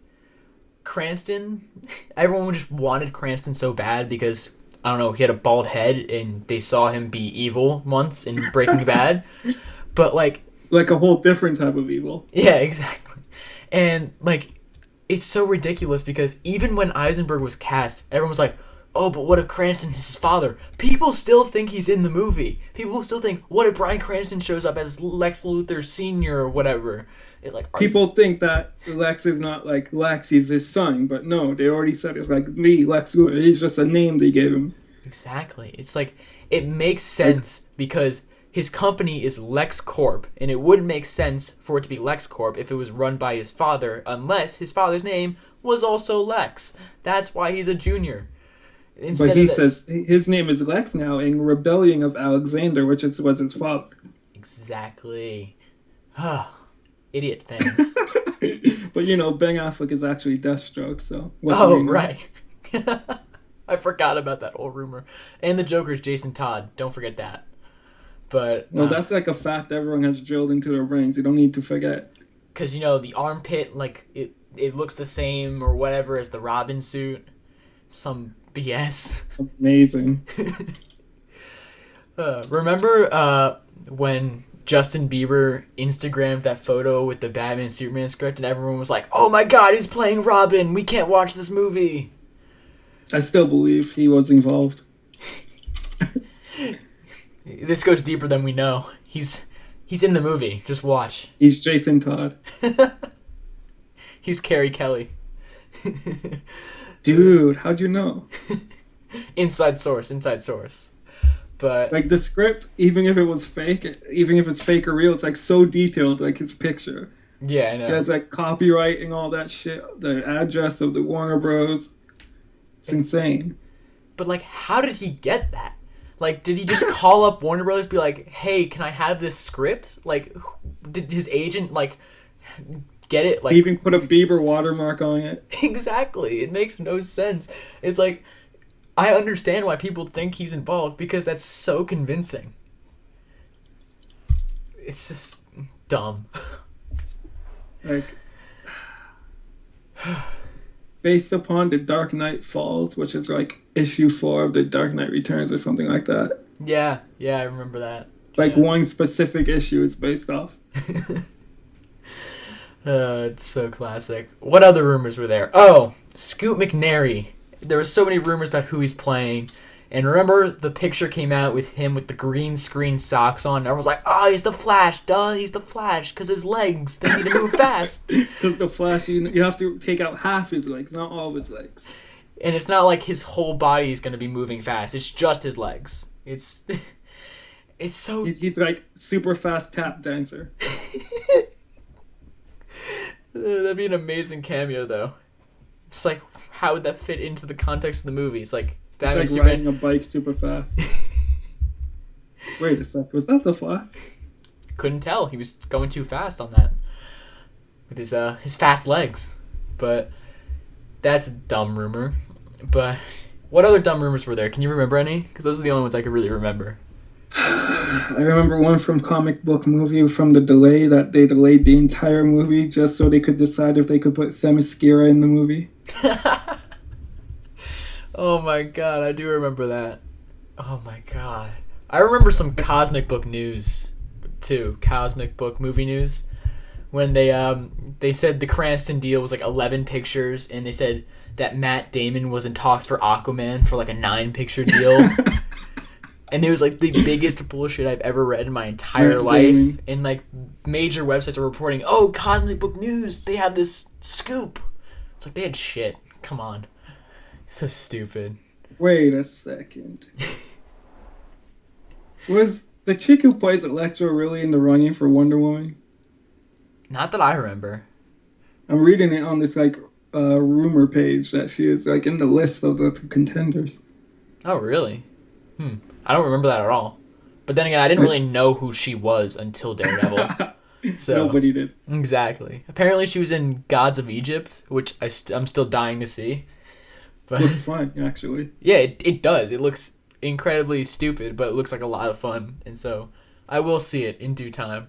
Cranston, everyone just wanted Cranston so bad because I don't know, he had a bald head and they saw him be evil once in Breaking Bad. But like a whole different type of evil. Yeah, exactly. And like it's so ridiculous because even when Eisenberg was cast, everyone was like, oh, but what if Cranston is his father? People still think he's in the movie. People still think, what if Bryan Cranston shows up as Lex Luthor Sr. or whatever? People think that Lex is not like Lex, he's his son, but no, they already said it's like me, Lex Luthor. He's just a name they gave him. Exactly. It's like, it makes sense because his company is LexCorp, and it wouldn't make sense for it to be LexCorp if it was run by his father, unless his father's name was also Lex. That's why he's a junior. But he says his name is Lex now in Rebellion of Alexander, which was his father. Exactly. Idiot fans. But Ben Affleck is actually Deathstroke, so. Right. I forgot about that whole rumor. And the Joker's Jason Todd. Don't forget that. But well, that's like a fact everyone has drilled into their brains. You don't need to forget. Because the armpit, like it looks the same or whatever as the Robin suit. Some BS. Amazing. Remember when Justin Bieber Instagrammed that photo with the Batman Superman script and everyone was like, oh my god, he's playing Robin, we can't watch this movie. I still believe he was involved. This goes deeper than we know. He's in the movie, just watch. He's Jason Todd. He's Carrie Kelly. Dude, how'd you know? Inside source. But like the script, even if it was fake, even if it's fake or real, it's like so detailed, like his picture. Yeah, I know. It has like copyright and all that shit, the address of the Warner Bros. It's insane. But like, how did he get that? Like, did he just call up Warner Brothers, be like, hey, can I have this script? Like, did his agent like get it? Like, he even put a Bieber watermark on it. Exactly. It makes no sense. It's like, I understand why people think he's involved because that's so convincing. It's just dumb. Like, based upon The Dark Knight Falls, which is like issue 4 of The Dark Knight Returns or something like that. Yeah, I remember that. Like one specific issue is based off. It's so classic. What other rumors were there? Oh, Scoot McNairy. There were so many rumors about who he's playing. And remember, the picture came out with him with the green screen socks on. Everyone's like, oh, he's the Flash. Duh, he's the Flash. Because his legs, they need to move fast. Because the Flash, you have to take out half his legs, not all of his legs. And it's not like his whole body is going to be moving fast. It's just his legs. It's so... He's like super fast tap dancer. That'd be an amazing cameo, though. It's like, how would that fit into the context of the movie? It's like Batman, it's like riding a bike super fast. Wait a sec, was that the Flash? Couldn't tell. He was going too fast on that with his fast legs. But that's a dumb rumor. But what other dumb rumors were there? Can you remember any? Because those are the only ones I could really remember. I remember one from Comic Book Movie from the delay that they delayed the entire movie just so they could decide if they could put Themyscira in the movie. Oh my god, I do remember that. Oh my god. I remember some Cosmic Book news too. Cosmic Book movie news. When they said the Cranston deal was like 11 pictures, and they said that Matt Damon was in talks for Aquaman for like a 9-picture deal. And it was like the biggest bullshit I've ever read in my entire life. And like major websites are reporting, oh, Cosmic Book News, they had this scoop. It's like they had shit. Come on. So stupid. Wait a second. Was the chick who plays Elektra really in the running for Wonder Woman? Not that I remember. I'm reading it on this like rumor page that she is like in the list of the contenders. Oh, really? I don't remember that at all. But then again, I didn't really know who she was until Daredevil. So nobody did. Exactly. Apparently she was in Gods of Egypt, which I'm still dying to see. But looks fun, actually. Yeah, it does. It looks incredibly stupid, but it looks like a lot of fun. And so I will see it in due time.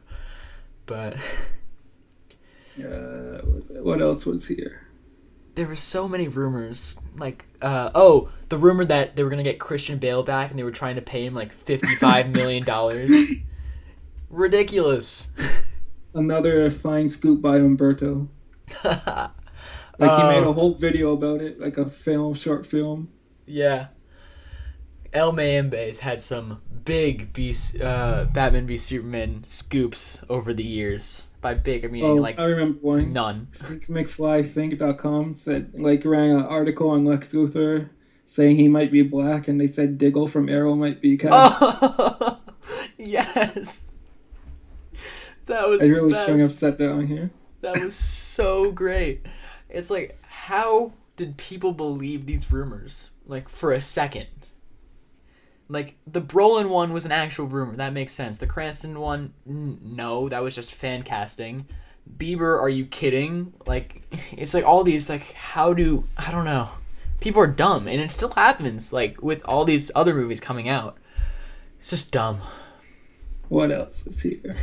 But what else was here? There were so many rumors. Like, the rumor that they were going to get Christian Bale back and they were trying to pay him like $55 million. Ridiculous. Another fine scoop by Umberto. He made a whole video about it, like a short film. Yeah. El Mayembe's had some big Batman v Superman scoops over the years. By big, I mean I remember one. None. McFlyThink.com ran an article on Lex Luthor saying he might be black, and they said Diggle from Arrow might be cast. Oh, yes. That was. I really showing upset that on here. That was so great. It's like, how did people believe these rumors? Like, for a second. Like, the Brolin one was an actual rumor. That makes sense. The Cranston one, no, that was just fan casting. Bieber, are you kidding? Like, it's like all these, like, I don't know. People are dumb, and it still happens, like, with all these other movies coming out. It's just dumb. What else is here?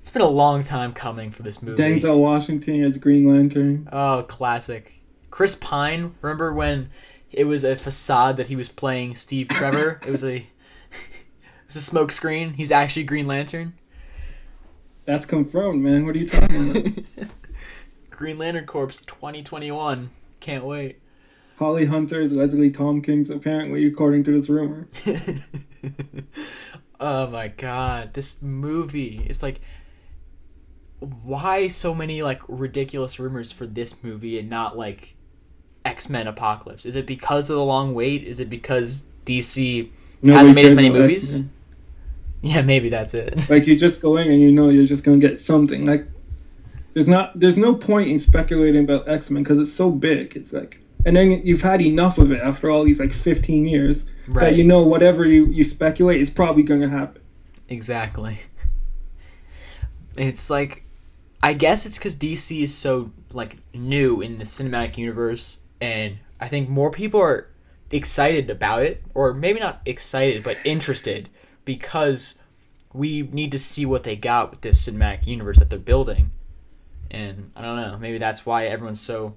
It's been a long time coming for this movie. Denzel Washington as Green Lantern. Oh, classic. Chris Pine, remember when it was a facade that he was playing Steve Trevor? It was a smoke screen. He's actually Green Lantern. That's confirmed, man. What are you talking about? Green Lantern Corps 2021. Can't wait. Holly Hunter is Leslie Tompkins, apparently, according to this rumor. Oh my god. This movie. It's like, why so many like ridiculous rumors for this movie and not like X-Men Apocalypse? Is it because of the long wait? Is it because DC hasn't made as many movies? X-Men. Yeah, maybe that's it. Like, you just go in and you know you're just going to get something. Like, there's no point in speculating about X-Men because it's so big. It's like, and then you've had enough of it after all these like 15 years that you know whatever you speculate is probably going to happen. Exactly. It's like, I guess it's because DC is so like new in the cinematic universe, and I think more people are excited about it, or maybe not excited, but interested, because we need to see what they got with this cinematic universe that they're building. And I don't know, maybe that's why everyone's so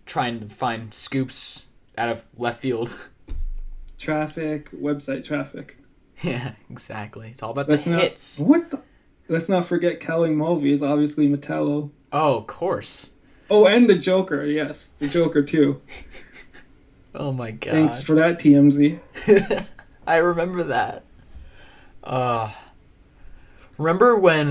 trying to find scoops out of left field. Website traffic. Yeah, exactly. It's all about the hits. Let's not forget Kelly Mulvey is obviously Metallo. Oh, of course. Oh, and the Joker, yes. The Joker, too. Oh, my God. Thanks for that, TMZ. I remember that. Remember when,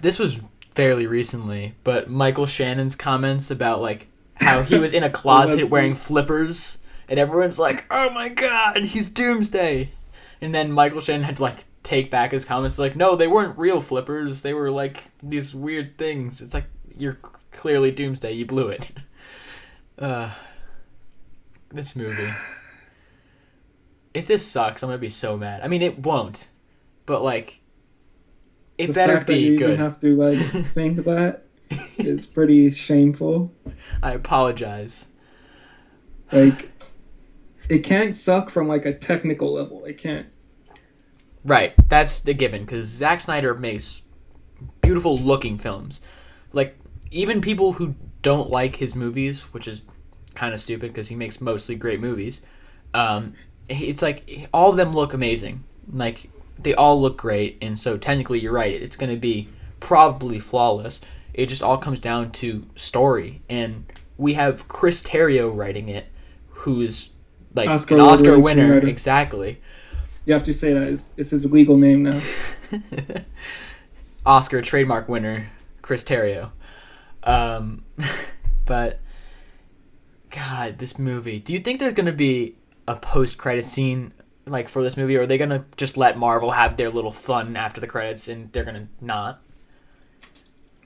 this was fairly recently, but Michael Shannon's comments about, like, how he was in a closet wearing flippers, and everyone's like, oh, my God, he's Doomsday. And then Michael Shannon had to, like, take back his comments, like, no, they weren't real flippers. They were, like, these weird things. It's like, you're clearly Doomsday. You blew it. This movie. If this sucks, I'm going to be so mad. I mean, it won't. But, like, it better be good. You have to, like, think that is pretty shameful. I apologize. Like, it can't suck from, like, a technical level. It can't. Right. That's the given, because Zack Snyder makes beautiful-looking films. Like, even people who don't like his movies, which is kind of stupid because he makes mostly great movies. It's like all of them look amazing. Like they all look great, and so technically you're right. It's going to be probably flawless. It just all comes down to story, and we have Chris Terrio writing it, who's like an Oscar winner. Exactly. You have to say that it's his legal name now. Oscar trademark winner, Chris Terrio. But God, this movie. Do you think there's gonna be a post-credit scene like for this movie, or are they gonna just let Marvel have their little fun after the credits and they're gonna not?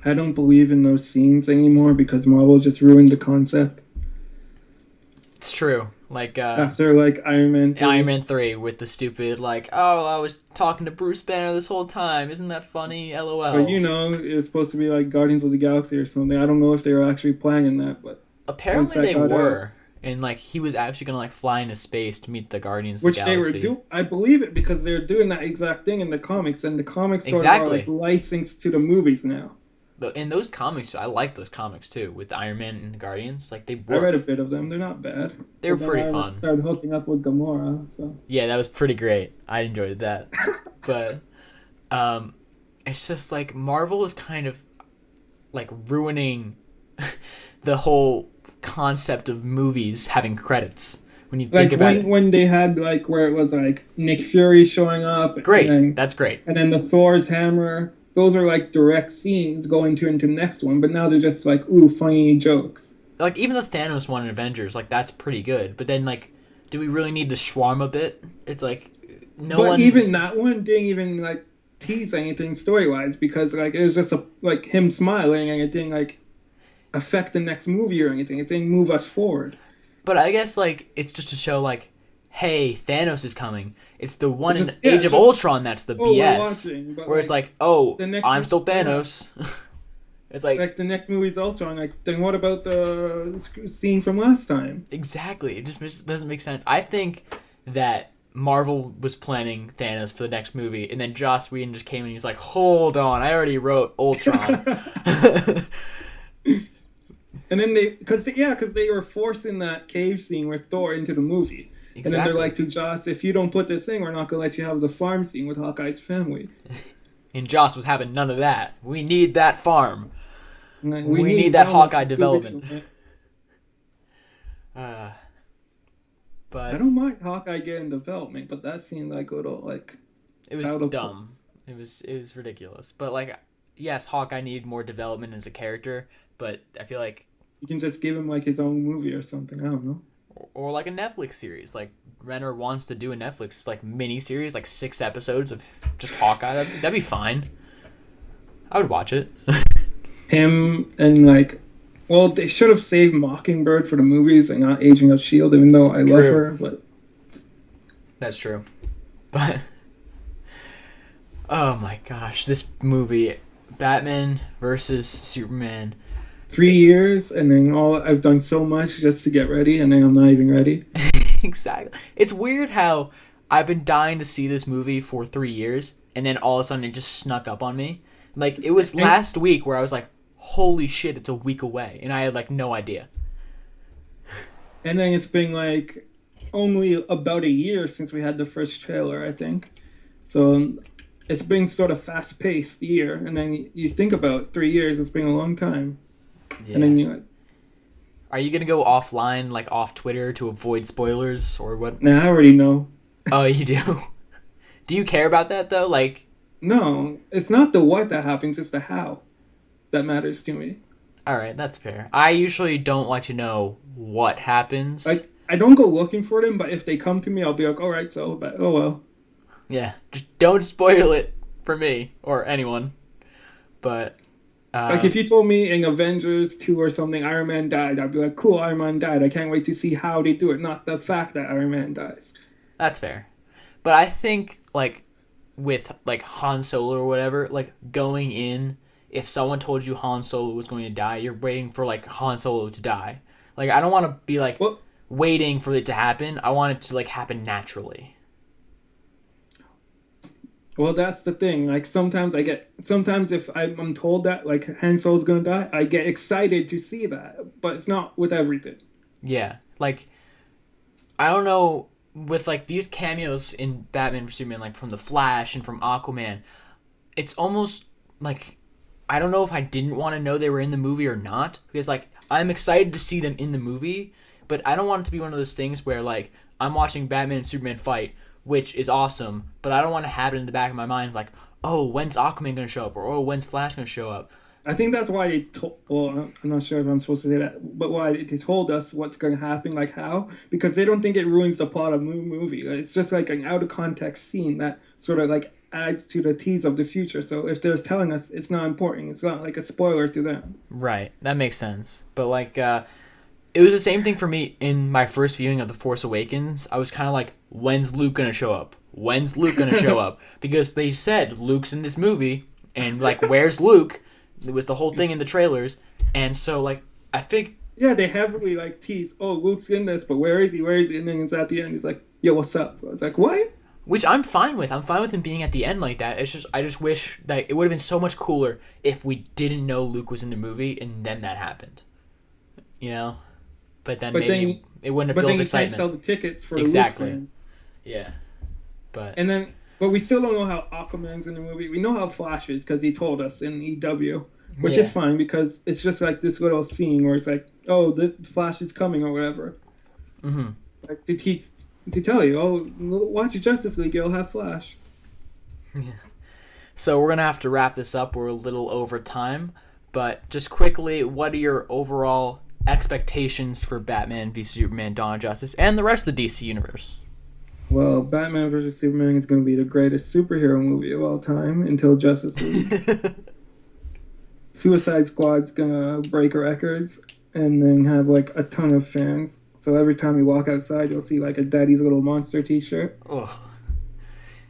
I don't believe in those scenes anymore because Marvel just ruined the concept. It's true. Like after like Iron Man 3. Iron Man 3 with the stupid like, oh, I was talking to Bruce Banner this whole time. Isn't that funny? LOL. But it's supposed to be like Guardians of the Galaxy or something. I don't know if they were actually planning that, but apparently they were. And like he was actually gonna like fly into space to meet the Guardians of the Galaxy. Which they were I believe it because they're doing that exact thing in the comics, and the comics sort of are like licensed to the movies now. In those comics, I like those comics too, with Iron Man and the Guardians. Like they work. I read a bit of them. They're not bad. They were pretty fun. Started hooking up with Gamora, so yeah, that was pretty great. I enjoyed that. But it's just like Marvel is kind of like ruining the whole concept of movies having credits. When you think about it, when they had like where it was like Nick Fury showing up. Great, that's great. And then the Thor's hammer. Those are like direct scenes going into the next one, but now they're just like, ooh, funny jokes. Like even the Thanos one in Avengers, like that's pretty good. But then like, do we really need the shawarma bit? It's like But even that one didn't even like tease anything story wise because like it was just like him smiling and it didn't like affect the next movie or anything. It didn't move us forward. But I guess like it's just to show like, hey, Thanos is coming. It's the one in Age of Ultron that's the BS. Where it's like, oh, I'm still Thanos. Yeah. It's like the next movie's Ultron. Like, then what about the scene from last time? Exactly. It just doesn't make sense. I think that Marvel was planning Thanos for the next movie, and then Joss Whedon just came and he's like, hold on, I already wrote Ultron. And then because they were forcing that cave scene with Thor into the movie. Exactly. And then they're like to Joss, if you don't put this in, we're not going to let you have the farm scene with Hawkeye's family. And Joss was having none of that. We need that farm. We need that Hawkeye development. But I don't mind Hawkeye getting development, but that seemed like it was dumb. It was ridiculous. But like, yes, Hawkeye needed more development as a character, but I feel like you can just give him like his own movie or something. I don't know. Or like a Netflix series. Like Renner wants to do a Netflix like mini series, like 6 episodes of just Hawkeye. That'd be fine. I would watch it. Him and like, well, they should have saved Mockingbird for the movies and not Agent of S.H.I.E.L.D., even though I love her. But that's true. But oh my gosh, this movie, Batman versus Superman. 3 years, and then I've done so much just to get ready, and then I'm not even ready. Exactly. It's weird how I've been dying to see this movie for 3 years, and then all of a sudden it just snuck up on me. Like, it was last week where I was like, holy shit, it's a week away, and I had, like, no idea. And then it's been, like, only about a year since we had the first trailer, I think. So it's been sort of fast-paced year, and then you think about 3 years, it's been a long time. Yeah. And then are you gonna go offline, like off Twitter, to avoid spoilers or what? Nah, I already know. Oh, you do? Do you care about that though? Like, no, it's not the what that happens; it's the how that matters to me. All right, that's fair. I usually don't like to know what happens. Like, I don't go looking for them, but if they come to me, I'll be like, all right, so, but oh well. Yeah, just don't spoil it for me or anyone. But. Like, if you told me in Avengers 2 or something, Iron Man died, I'd be like, cool, Iron Man died. I can't wait to see how they do it, not the fact that Iron Man dies. That's fair. But I think, like, with, like, Han Solo or whatever, like, going in, if someone told you Han Solo was going to die, you're waiting for, like, Han Solo to die. Like, I don't want to be, like, waiting for it to happen. I want it to, like, happen naturally. Well, that's the thing. Like sometimes if I'm told that like Han Solo's gonna die, I get excited to see that. But it's not with everything. Yeah, like I don't know with like these cameos in Batman vs Superman, like from the Flash and from Aquaman, it's almost like I don't know if I didn't want to know they were in the movie or not because like I'm excited to see them in the movie, but I don't want it to be one of those things where like I'm watching Batman and Superman fight, which is awesome, but I don't want to have it in the back of my mind like, oh, when's Aquaman gonna show up or oh, when's Flash gonna show up? I think that's why they told. Well, I'm not sure if I'm supposed to say that, but why they told us what's going to happen, like how, because they don't think it ruins the plot of the movie. Like, it's just like an out of context scene that sort of like adds to the tease of the future. So if they're telling us, it's not important. It's not like a spoiler to them. Right, that makes sense. But like, it was the same thing for me in my first viewing of The Force Awakens. I was kind of like, when's Luke gonna show up? When's Luke gonna show up? Because they said Luke's in this movie, and like, where's Luke? It was the whole thing in the trailers, and so like I think Yeah, they heavily like tease. Oh, Luke's in this, but where is he? Where is he? And then it's at the end. He's like, "Yo, what's up?" It's like, what? which I'm fine with. I'm fine with him being at the end like that. It's just I just wish that it would have been so much cooler if we didn't know Luke was in the movie and then that happened. You know, but then But maybe then, it wouldn't have but then built you can't excitement. sell the tickets for Exactly. the Luke fans. Yeah, but And then, but we still don't know how Aquaman's in the movie. We know how Flash is because he told us in EW, which yeah. is fine because it's just like this little scene where it's like, oh, the Flash is coming or whatever. Mm-hmm. Like to tell you, oh, watch Justice League, you'll have Flash. So we're gonna have to wrap this up. We're a little over time, but just quickly, what are your overall expectations for Batman v Superman: Dawn of Justice and the rest of the DC universe? Well, Batman vs Superman is going to be the greatest superhero movie of all time until Justice League. Suicide Squad's gonna break records and then have like a ton of fans. So every time you walk outside, you'll see like a Daddy's Little Monster T-shirt. Ugh.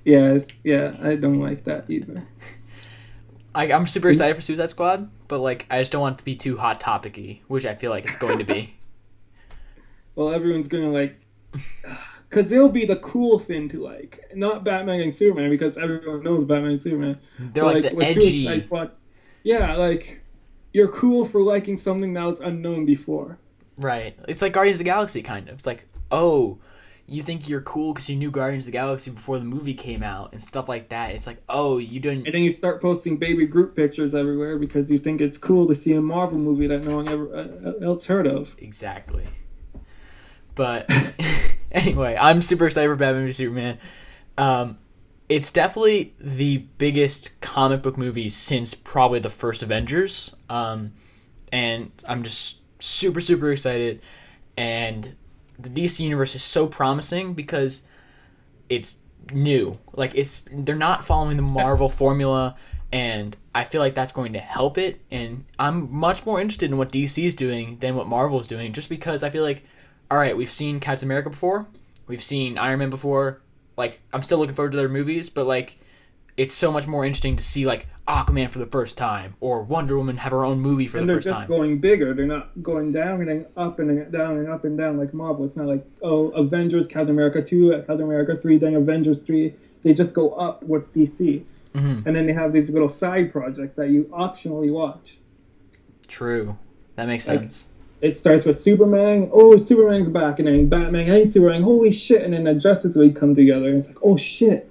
Yeah, yeah, I don't like that either. I'm super excited for Suicide Squad, but like I just don't want it to be too hot topicy, which I feel like it's going to be. Well, everyone's gonna like, because it'll be the cool thing to like, not Batman and Superman because everyone knows Batman and Superman. They're But, like the with edgy. Suicide Squad, yeah, like you're cool for liking something that was unknown before. Right. It's like Guardians of the Galaxy, kind of. It's like, oh, you think you're cool because you knew Guardians of the Galaxy before the movie came out and stuff like that. It's like, oh, you didn't. And then you start posting baby Groot pictures everywhere because you think it's cool to see a Marvel movie that no one ever else heard of. Exactly. But anyway, I'm super excited for Batman v Superman. It's definitely the biggest comic book movie since probably the first Avengers. And I'm just super, super excited. And the DC universe is so promising because it's new. Like they're not following the Marvel formula, and I feel like that's going to help it. And I'm much more interested in what DC is doing than what Marvel is doing, just because I feel like, all right, we've seen Captain America before, we've seen Iron Man before. Like I'm still looking forward to their movies, but like it's so much more interesting to see like Aquaman for the first time or Wonder Woman have her own movie for the first time. And they're just going bigger. They're not going down and then up and then down and up and down like Marvel. It's not like, oh, Avengers, Captain America 2, Captain America 3, then Avengers 3. They just go up with DC. Mm-hmm. And then they have these little side projects that you optionally watch. True. That makes Like, sense. it starts with Superman. Oh, Superman's back. And then Batman and Superman. Holy shit. And then the Justice League come together. And it's like, oh, shit.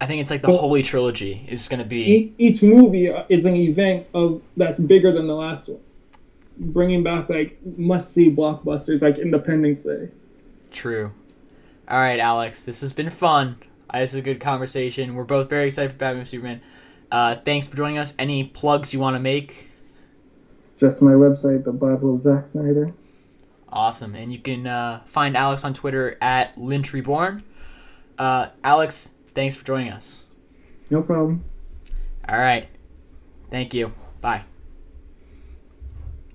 I think it's like the Holy Trilogy is going to be... Each movie is an event that's bigger than the last one. Bringing back, like, must-see blockbusters like Independence Day. True. All right, Alex. This has been fun. This is a good conversation. We're both very excited for Batman v Superman. Thanks for joining us. Any plugs you want to make? Just my website, The Bible of Zack Snyder. Awesome. And you can find Alex on Twitter at Lynch Reborn. Alex, thanks for joining us. No problem. All right. Thank you. Bye.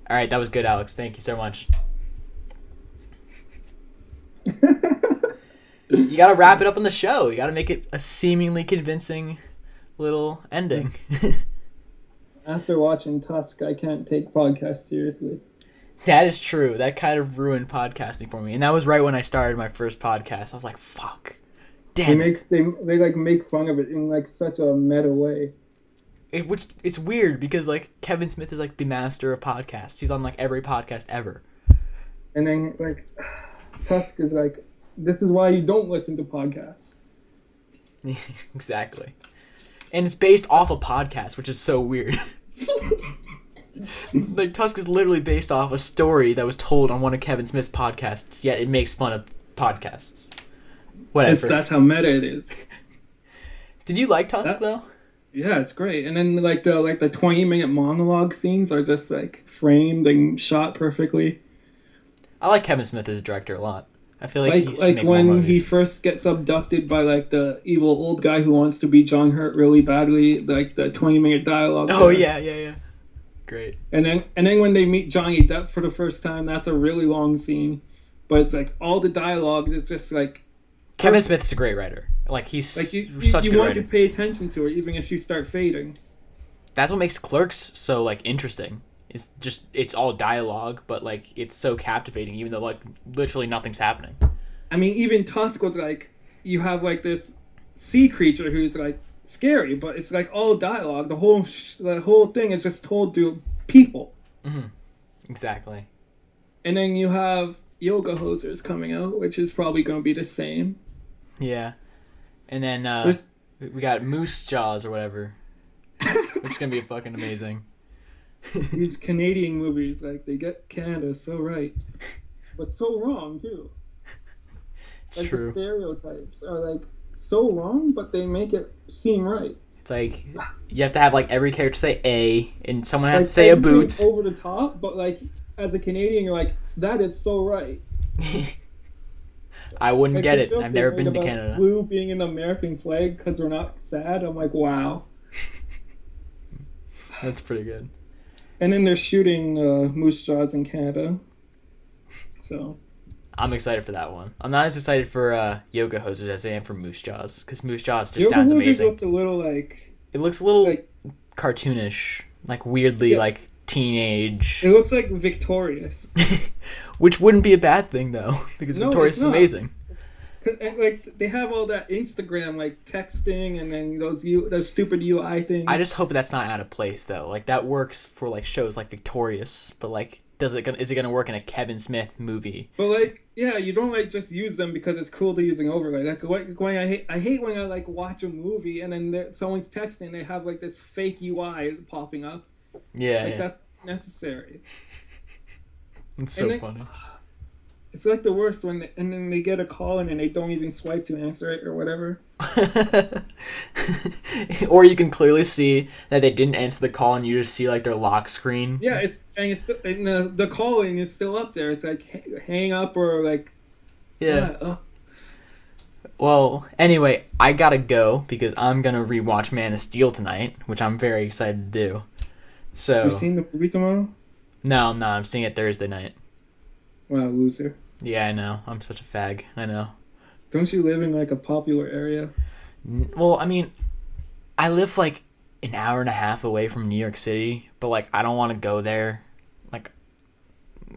All right, that was good, Alex. Thank you so much. You got to wrap it up on the show. You got to make it a seemingly convincing little ending. After watching Tusk, I can't take podcasts seriously. That is true. That kind of ruined podcasting for me. And that was right when I started my first podcast. I was like, fuck. Damn it. They like make fun of it in like such a meta way. Which it's weird because like Kevin Smith is like the master of podcasts. He's on like every podcast ever. And then like Tusk is like, this is why you don't listen to podcasts. Exactly. And it's based off a podcast, which is so weird. Like Tusk is literally based off a story that was told on one of Kevin Smith's podcasts, yet it makes fun of podcasts. Whatever. That's how meta it is. Did you like Tusk though? Yeah, it's great. And then like the 20-minute monologue scenes are just like framed and shot perfectly. I like Kevin Smith as a director a lot. I feel like he should like make more when movies. he first gets abducted by like the evil old guy who wants to be John Hurt really badly, like the 20-minute dialogue. Oh yeah. Great. And then when they meet Johnny Depp for the first time, that's a really long scene, but it's like all the dialogue is just like. Kevin Smith's a great writer. Like he's such a good writer. You want to pay attention to it even if you start fading. That's what makes Clerks so like interesting. It's all dialogue, but like it's so captivating, even though like literally nothing's happening. I mean, even Tusk was like, you have like this sea creature who's like scary, but it's like all dialogue. The whole thing is just told to people. Mm-hmm. Exactly. And then you have Yoga Hosers coming out, which is probably going to be the same. Yeah. And then we got Moose Jaws or whatever, which is gonna be fucking amazing. These Canadian movies, like, they get Canada so right, but so wrong too. It's like, true. The stereotypes are like so wrong, but they make it seem right. It's like you have to have like every character say A, and someone has like, to say a boot. Over the top, but like as a Canadian, you're like, that is so right. I wouldn't like, get it. I've never been to about Canada. Blue being in the American flag because we're not sad. I'm like, wow. That's pretty good. And then they're shooting Moose Jaws in Canada. So. I'm excited for that one. I'm not as excited for Yoga Hosers as I am for Moose Jaws, because Moose Jaws just Yoga sounds Hosers amazing. Looks a little like. It looks a little like, cartoonish, like weirdly like teenage. It looks like Victorious. Which wouldn't be a bad thing though, because Victorious is amazing. And, like they have all that Instagram like texting and then those stupid UI things. I just hope that's not out of place though. Like that works for like shows like Victorious, but like is it gonna work in a Kevin Smith movie? But like yeah, you don't like just use them because it's cool to use an overlay. Like when I hate when I like watch a movie and then someone's texting, they have like this fake UI popping up. Yeah, like that's necessary. It's so funny. It's like the worst when and then they get a call and they don't even swipe to answer it or whatever. Or you can clearly see that they didn't answer the call and you just see like their lock screen. Yeah, the calling is still up there. It's like hang up or like. Yeah. Well, anyway, I gotta go because I'm gonna rewatch Man of Steel tonight, which I'm very excited to do. So. You've seen the movie tomorrow? No, I'm not. I'm seeing it Thursday night. Wow, loser. Yeah, I know. I'm such a fag. I know. Don't you live in like a popular area? Well, I mean, I live like an hour and a half away from New York City, but like I don't want to go there. Like,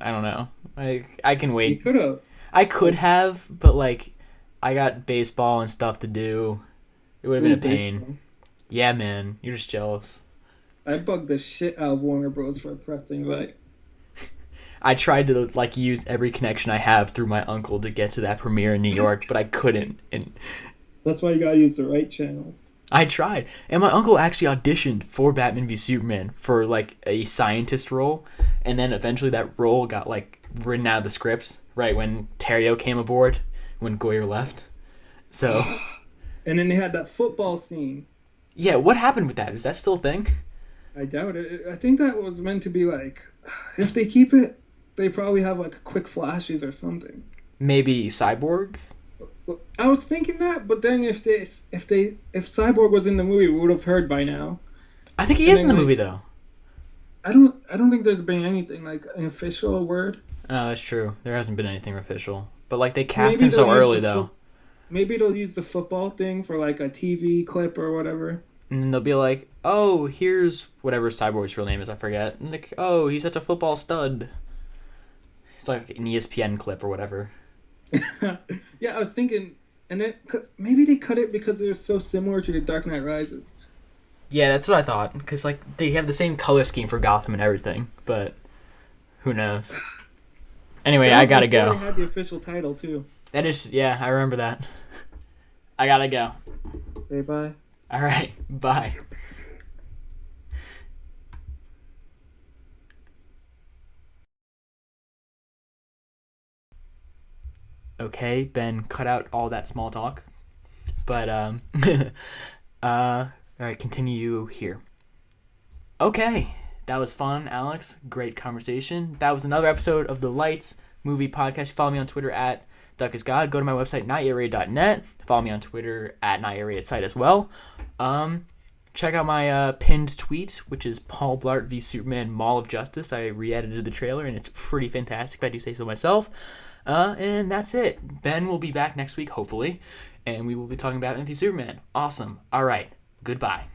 I don't know. I can wait. You could have. I could have, but like I got baseball and stuff to do. It would have been a pain. Baseball. Yeah, man. You're just jealous. I bugged the shit out of Warner Bros. For pressing like. I tried to like use every connection I have through my uncle to get to that premiere in New York, but I couldn't. And that's why you gotta use the right channels. I tried, and my uncle actually auditioned for Batman v Superman for like a scientist role, and then eventually that role got like written out of the scripts right when Terrio came aboard, when Goyer left. So. And then they had that football scene. Yeah, what happened with that? Is that still a thing? I doubt it. I think that was meant to be like, if they keep it. They probably have like quick flashes or something. Maybe Cyborg? I was thinking that, but then if Cyborg was in the movie, we would have heard by now. I think he is in the movie though. I don't think there's been anything like an official word. Oh, that's true. There hasn't been anything official. But like they cast him so early though. Maybe they'll use the football thing for like a TV clip or whatever. And then they'll be like, "Oh, here's whatever Cyborg's real name is, I forget." And like, "Oh, he's such a football stud." It's like an ESPN clip or whatever. Yeah, I was thinking And then maybe they cut it because they're so similar to the Dark Knight Rises. Yeah, that's what I thought. Because like they have the same color scheme for Gotham and everything, but who knows? Anyway, I gotta go. They had the official title too. That is, yeah, I remember that. I gotta go. Say bye. All right, bye. Okay, Ben, cut out all that small talk. But all right, continue here. Okay, that was fun, Alex. Great conversation. That was another episode of the Lights Movie Podcast. Follow me on Twitter at DuckIsGod. Go to my website, notyetready.net. Follow me on Twitter at notyetready as well. Check out my pinned tweet, which is Paul Blart v Superman Mall of Justice. I re-edited the trailer, and it's pretty fantastic, if I do say so myself. And that's it. Ben will be back next week, hopefully, and we will be talking about Batman v Superman. Awesome. All right. Goodbye.